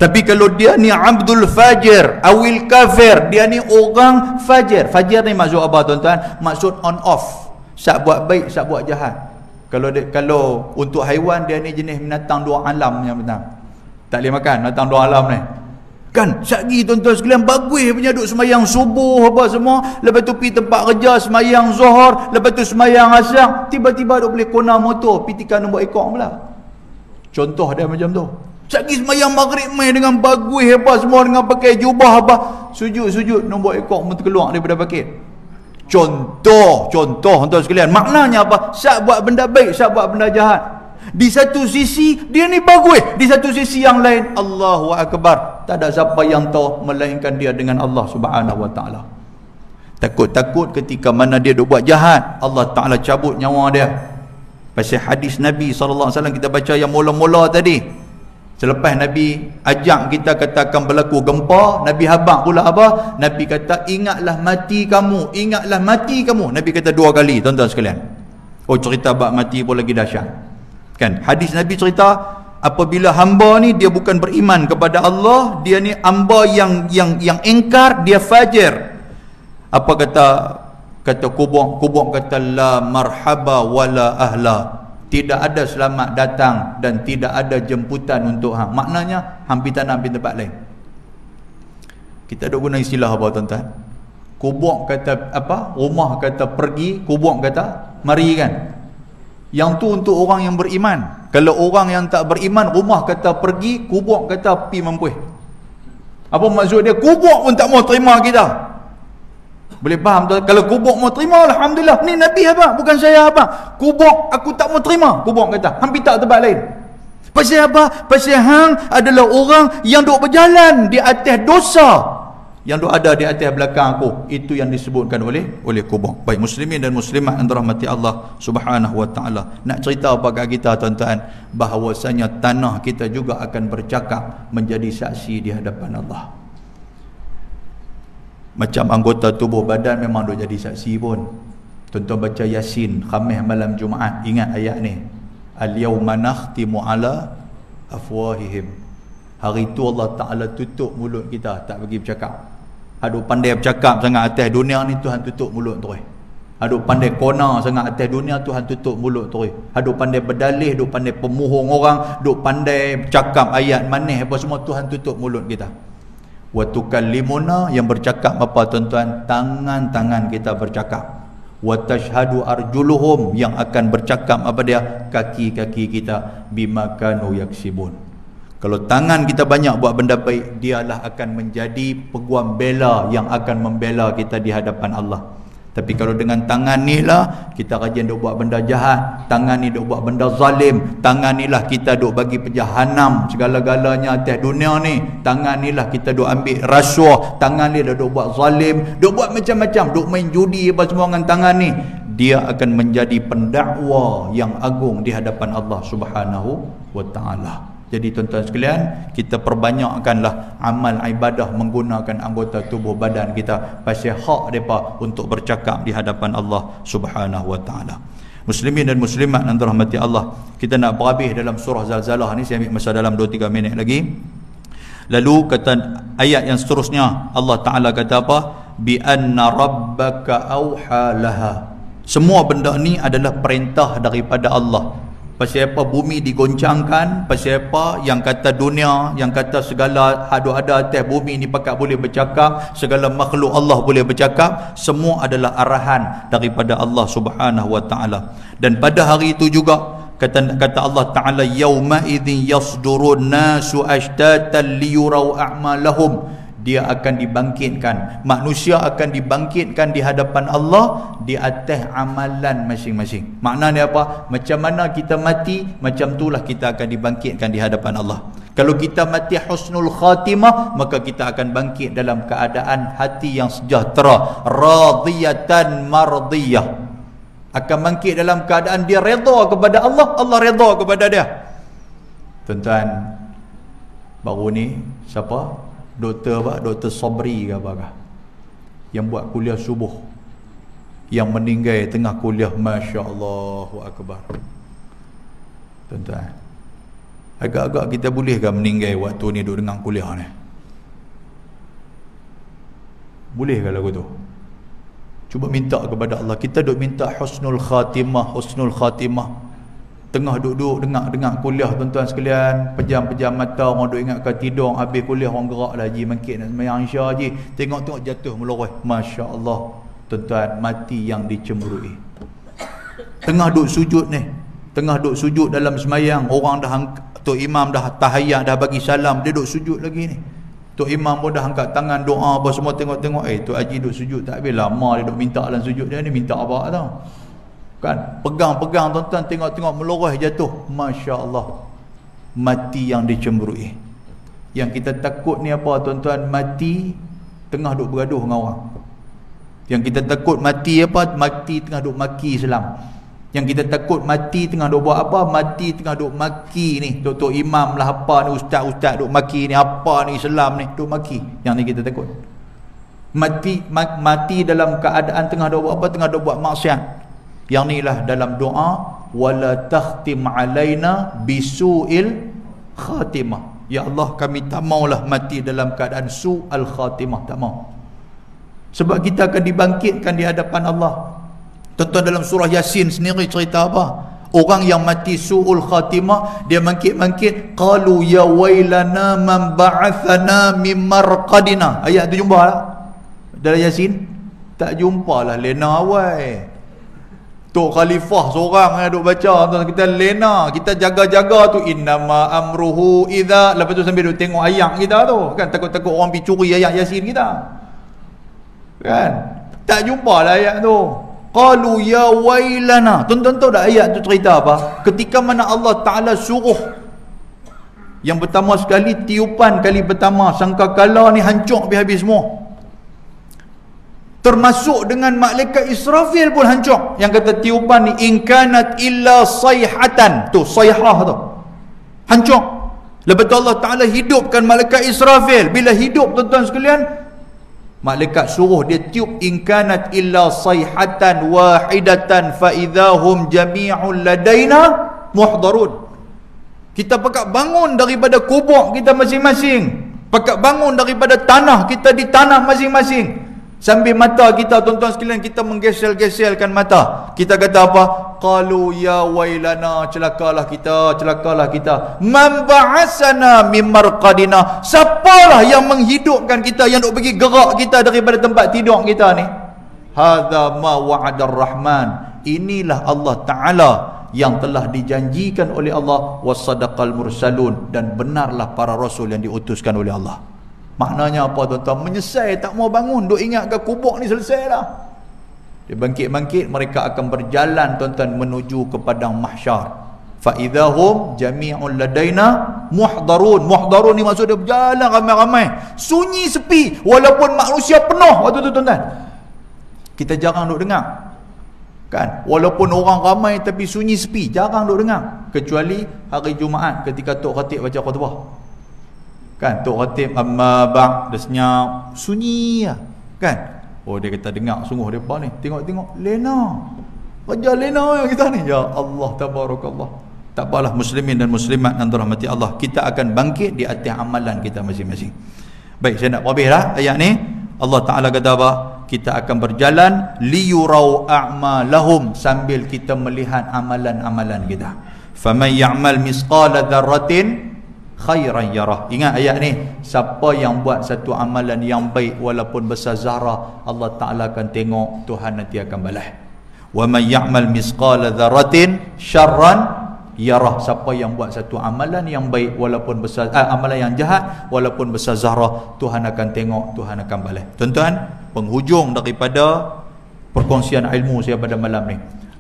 Tapi kalau dia ni abdul fajir awil kafir, dia ni orang fajir. Fajir ni maksud apa tuan-tuan? Maksud on off. Sat buat baik, sat buat jahat. Kalau untuk haiwan, dia ni jenis binatang dua alam yang benar. Tak boleh makan binatang dua alam ni. Kan satgi tuan-tuan sekalian, bagus punya duk semayang subuh apa semua, lepas tu pergi tempat kerja semayang zuhur, lepas tu semayang asar, tiba-tiba duk boleh kona motor pitikan nombor ekor pula. Contoh dia macam tu. Satgi semayang maghrib mai dengan bagus apa semua, dengan pakai jubah apa, sujud nombor ekor pun terkeluar daripada pakit. Contoh tuan-tuan sekalian, maknanya apa? Sat buat benda baik, sat buat benda jahat. Di satu sisi dia ni bagus, di satu sisi yang lain Allahu akbar, tak ada siapa yang tahu melainkan dia dengan Allah Subhanahu wa taala. Takut ketika mana dia duk buat jahat, Allah Taala cabut nyawa dia. Pasal hadis Nabi SAW kita baca yang mula-mula tadi, selepas Nabi ajak kita kata akan berlaku gempa, Nabi habaq pula apa? Nabi kata ingatlah mati kamu, ingatlah mati kamu. Nabi kata 2 kali tuan-tuan sekalian. Oh, cerita bab mati pun lagi dahsyat. Kan hadis Nabi cerita apabila hamba ni dia bukan beriman kepada Allah, dia ni hamba yang ingkar, dia fajir. Apa kata kubur kata la marhaba wala ahla. Tidak ada selamat datang dan tidak ada jemputan untuk hang. Maknanya hang pergi tanam di tempat lain. Kita ada guna istilah apa tuan-tuan? Kubur kata apa? Rumah kata pergi, kubur kata mari kan. Yang tu untuk orang yang beriman. Kalau orang yang tak beriman, rumah kata pergi, kubur kata pi mampuih. Apa maksud dia? Kubur pun tak mau terima kita. Boleh faham tu? Kalau kubur mau terima, alhamdulillah. Ni Nabi apa? Bukan saya apa? Kubur aku tak mau terima. Kubur kata, hang tak tempat lain. Pasal apa? Pasal hang adalah orang yang duk berjalan di atas dosa, yang duk ada di atas belakang aku. Itu yang disebutkan oleh kubur. Baik muslimin dan muslimat yang dirahmati Allah Subhanahu wa taala. Nak cerita apa kat kita tuan-tuan? Bahawasanya tanah kita juga akan bercakap, menjadi saksi di hadapan Allah. Macam anggota tubuh badan memang duk jadi saksi pun. Tuan-tuan baca Yasin Khamis malam Jumaat, ingat ayat ni. Al-yawma nakhtimu ala afwahihim. Hari itu Allah Ta'ala tutup mulut kita, tak bagi bercakap. Aduk pandai bercakap sangat atas dunia ni, Tuhan tutup mulut terus. Aduk pandai kona sangat atas dunia, Tuhan tutup mulut terus. Aduk pandai berdalih, aduk pandai pemohong orang, aduk pandai bercakap ayat manis apa semua, Tuhan tutup mulut kita. Wa tukallimuna, yang bercakap apa tuan-tuan? Tangan-tangan kita bercakap. Wa tashhadu arjuluhum, yang akan bercakap apa dia? Kaki-kaki kita. Bima kanu yaksibun. Kalau tangan kita banyak buat benda baik, dialah akan menjadi peguam bela yang akan membela kita di hadapan Allah. Tapi kalau dengan tangan ni lah kita rajin duk buat benda jahat, tangan ni duk buat benda zalim, tangan ni lah kita duk bagi pejahanam segala-galanya atas dunia ni, tangan ni lah kita duk ambil rasuah, tangan ni dah duk buat zalim, duk buat macam-macam, duk main judi apa semua dengan tangan ni, dia akan menjadi pendakwa yang agung di hadapan Allah Subhanahu wa taala. Jadi tuan-tuan sekalian, kita perbanyakkanlah amal ibadah menggunakan anggota tubuh badan kita, pasal hak mereka untuk bercakap di hadapan Allah Subhanahu wa taala. Muslimin dan muslimat yang dirahmati Allah, kita nak berhabis dalam surah Zalzalah ni, saya ambil masa dalam 2-3 minit lagi. Lalu kata ayat yang seterusnya, Allah Taala kata apa? Bi anna rabbaka auha laha. Semua benda ni adalah perintah daripada Allah. Pasal apa bumi digoncangkan, pasal apa yang kata dunia, yang kata segala ada atas bumi ni pakat boleh bercakap, segala makhluk Allah boleh bercakap, semua adalah arahan daripada Allah Subhanahu wa taala. Dan pada hari itu juga kata Allah Taala, yauma idzin yasdurun nasu ashtatan liyurau a'malahum. Dia akan dibangkitkan, manusia akan dibangkitkan di hadapan Allah di atas amalan masing-masing. Maknanya apa? Macam mana kita mati, macam itulah kita akan dibangkitkan di hadapan Allah. Kalau kita mati husnul khatimah, maka kita akan bangkit dalam keadaan hati yang sejahtera, radiyatan mardiyah. Akan bangkit dalam keadaan dia redha kepada Allah, Allah redha kepada dia. Tuan-tuan, baru ni siapa? Doktor Sabri ke apakah? Yang buat kuliah subuh, yang meninggal tengah kuliah, masya-Allahu akbar. Tuan-tuan, agak-agak kita bolehkah meninggal waktu ni duduk dengan kuliah ni? Boleh ke lagu tu? Cuba minta kepada Allah. Kita duk minta husnul khatimah, husnul khatimah. Tengah duduk dengar kuliah, tuan-tuan sekalian, pejam-pejam mata, orang duk ingatkan tidur, habis kuliah orang gerak lah haji, mangkit nak sembahyang Isya haji, tengok-tengok jatuh meloreh. Masya-Allah. Tuan-tuan, mati yang dicemburui. Tengah duk sujud ni, tengah duk sujud dalam sembahyang, orang dah Tok Imam dah tahiyat, dah bagi salam, dia duk sujud lagi ni. Tok Imam pun dah angkat tangan doa apa semua, tengok-tengok, Tok Haji duk sujud tak habis, lama dia duk minta dalam sujud dia ni, minta apa tau. Kan, pegang-pegang tuan-tuan, tengok-tengok meloreh jatuh. Masya-Allah. Mati yang dicemburui. Yang kita takut ni apa tuan-tuan? Mati tengah duk bergaduh dengan orang. Yang kita takut mati apa? Mati tengah duk maki Islam. Yang kita takut mati tengah duk buat apa? Mati tengah duk maki ni, Tok Imam lah apa ni, ustaz-ustaz duk maki ni, apa ni Islam ni, duk maki. Yang ni kita takut. Mati dalam keadaan tengah duk buat apa? Tengah duk buat maksiat. Yang ni lah dalam doa, wala takhtim alaina bisu'il khatimah. Ya Allah, kami tak maulah mati dalam keadaan su'al khatimah, tak mau. Sebab kita akan dibangkitkan di hadapan Allah. Tuan-tuan, dalam surah Yasin sendiri cerita apa? Orang yang mati su'ul khatimah, dia bangkit-bangkit, qalu ya wailana man ba'athana min marqadina. Ayat tu jumpa tak? Dalam Yasin tak jumpa lah. Lena awal Tok Khalifah seorang yang duk baca, tuan, kita lena, kita jaga-jaga tu, innama amruhu idza, lepas tu sambil duk tengok ayat kita tu kan, takut-takut orang pergi curi ayat Yasin kita kan. Tak jumpa lah ayat tu. Qalu ya wailana. Tuan-tuan tahu tak ayat tu cerita apa? Ketika mana Allah Ta'ala suruh, yang pertama sekali, tiupan kali pertama, sangkakala ni hancur habis-habis semua, termasuk dengan malaikat Israfil pun hancur. Yang kata tiupan ni, in kanat illa sayhatan, tu sayhah tu, hancur. Lepas tu Allah Ta'ala hidupkan malaikat Israfil. Bila hidup tuan-tuan sekalian, malaikat suruh dia tiup, in kanat illa sayhatan wahidatan fa idahum jami'un ladaina muhdarun. Kita pakat bangun daripada kubur kita masing-masing, pakat bangun daripada tanah kita di tanah masing-masing. Sambil mata kita, tuan-tuan sekalian, kita menggesel-geselkan mata. Kita kata apa? Qalu ya wailana, celakalah kita, celakalah kita. Man ba'asana min marqadina. Siapalah yang menghidupkan kita, yang duk pergi gerak kita daripada tempat tidur kita ni? Hadza ma wa'adar rahman. Inilah Allah Ta'ala yang telah dijanjikan oleh Allah, wasadaqal mursalun, dan benarlah para rasul yang diutuskan oleh Allah. Maknanya apa tuan-tuan? Menyesal tak mau bangun, duk ingat ke kubur ni selesai dah. Dia bangkit-bangkit, mereka akan berjalan tuan-tuan menuju ke padang mahsyar. Fa idahum jami'un ladaina muhdarun. Muhdarun ni maksud dia berjalan ramai-ramai, sunyi sepi, walaupun manusia penuh waktu tu tuan-tuan. Kita jarang duk dengar kan, walaupun orang ramai tapi sunyi sepi, jarang duk dengar, kecuali hari Jumaat ketika Tok Khatib baca khutbah kan. Tok Khatib amma ba'd, dia senyap, sunyi lah kan. Oh, dia kata dengar sungguh depa ni, tengok-tengok lena, raja lena kita ni. Ya Allah, tabarakallah. Tak apalah muslimin dan muslimat yang dirahmati Allah, kita akan bangkit di atas amalan kita masing-masing. Baik, saya nak habis dah ayat ni. Allah Ta'ala kata apa? Kita akan berjalan liyurau a'malahum, sambil kita melihat amalan-amalan kita. Faman ya'mal misqala dzarratin khairan yarah. Ingat ayat ni, siapa yang buat satu amalan yang baik walaupun besar zarah, Allah Ta'ala akan tengok, Tuhan nanti akan balas. Wa man ya'mal misqala dzarratin syarran yarah. Siapa yang buat satu amalan yang baik walaupun besar amalan yang jahat walaupun besar zarah, Tuhan akan tengok, Tuhan akan balas. Tuan-tuan, penghujung daripada perkongsian ilmu saya pada malam ni,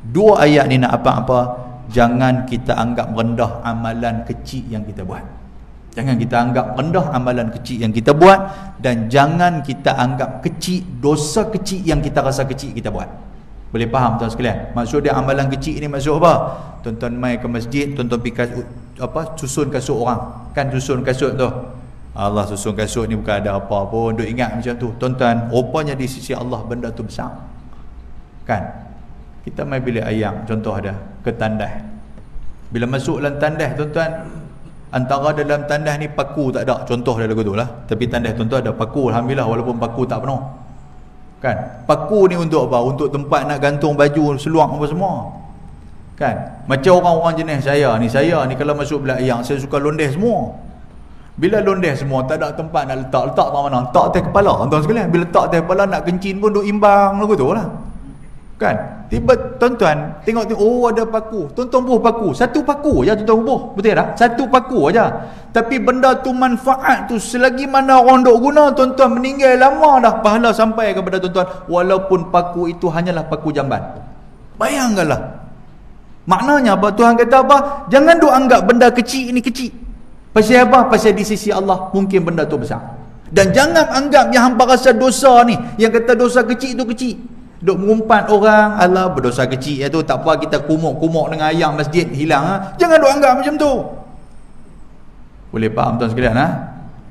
dua ayat ni nak apa-apa, jangan kita anggap rendah amalan kecil yang kita buat. Jangan kita anggap rendah amalan kecil yang kita buat, dan jangan kita anggap kecil dosa kecil yang kita rasa kecil kita buat. Boleh faham tuan sekalian? Maksud dia amalan kecil ni maksud apa? Tuan-tuan mai ke masjid, tuan-tuan pergi susun kasut orang. Kan susun kasut tu. Allah, susun kasut ni bukan ada apa pun, duk ingat macam tu. Tuan-tuan, rupanya di sisi Allah benda tu besar. Kan? Kita mai bilik ayam, contoh ada, ke tandas. Bila masuk dalam tandas, tuan-tuan, antara dalam tandas ni paku tak ada, contoh dia lagu tu lah. Tapi tandas tuan-tuan ada paku, alhamdulillah, walaupun paku tak penuh. Kan? Paku ni untuk apa? Untuk tempat nak gantung baju, seluar apa semua. Kan? Macam orang-orang jenis saya ni kalau masuk bilik ayam, saya suka londes semua. Bila londes semua, tak ada tempat nak letak tak mana? Letak atas kepala, tuan sekalian. Bila letak atas kepala, nak kencing pun duk imbang lagu tu lah. Kan? Tiba tuan-tuan tengok, oh ada paku. Tuan-tuan buh paku. Satu paku aja tuan-tuan buh. Betul tak? Satu paku aja. Tapi benda tu manfaat tu selagi mana orang duk guna, tuan-tuan meninggal lama dah pahala sampai kepada tuan-tuan, walaupun paku itu hanyalah paku jamban. Bayangkanlah. Maknanya apa? Tuhan kata apa? Jangan duk anggap benda kecil ni kecil. Pasal apa? Pasal di sisi Allah mungkin benda tu besar. Dan jangan anggap yang hampa rasa dosa ni, yang kata dosa kecil tu kecil, duk mengumpat orang, alah berdosa kecil tu, tak apa kita kumuk-kumuk dengan ayam masjid hilang ha? Jangan duk anggap macam tu. Boleh faham tuan sekalian ha?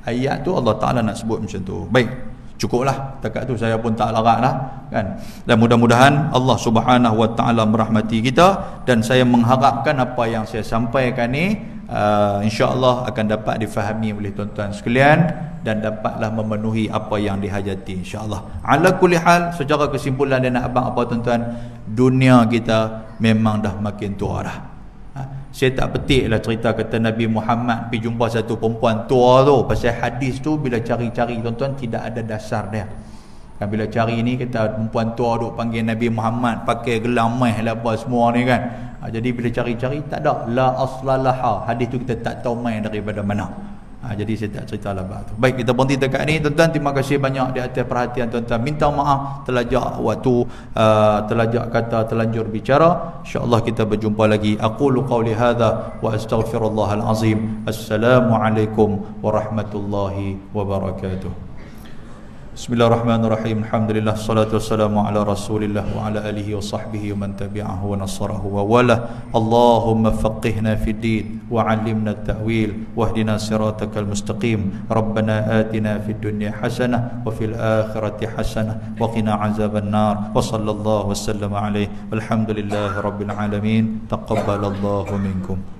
Ayat tu Allah Ta'ala nak sebut macam tu. Baik, cukuplah takat tu, saya pun tak larat dah kan. Dan mudah-mudahan Allah Subhanahu Wa Ta'ala merahmati kita, dan saya mengharapkan apa yang saya sampaikan ni insya-Allah akan dapat difahami oleh tuan-tuan sekalian, dan dapatlah memenuhi apa yang dihajati insya-Allah. Ala kulli hal, secara kesimpulan dan nak abang apa tuan-tuan, dunia kita memang dah makin tua dah. Saya tak petiklah cerita kata Nabi Muhammad pergi jumpa satu perempuan tua tu. Pasal hadis tu bila cari-cari tuan-tuan tidak ada dasar dia. Kan bila cari ni kata perempuan tua duk panggil Nabi Muhammad pakai gelang meh lah apa semua ni kan. Jadi bila cari-cari tak ada, la aslalaha. Hadis tu kita tak tahu main daripada mana. Jadi saya tak cerita lah tu. Baik, kita berhenti dekat ni tuan-tuan. Terima kasih banyak di atas perhatian tuan-tuan. Minta maaf terlajak waktu, terlajak kata, terlanjur bicara. InsyaAllah kita berjumpa lagi. Aqulu qawli hadha wa astaghfirullahal azim. Assalamualaikum warahmatullahi wabarakatuh. Bismillahirrahmanirrahim. Alhamdulillah, salatu wassalamu ala Rasulillah wa ala alihi wa sahbihi wa man tabi'ahu wa nasarahu wa wala. Allahumma faqihna fid din wa 'allimna at-ta'wil wahdina siratakal mustaqim. Rabbana atina fid dunya hasanah wa fil akhirati hasanah wa qina 'adzaban nar. Wa sallallahu wa sallama alaihi. Walhamdulillahi rabbil alamin. Taqabbalallahu minkum.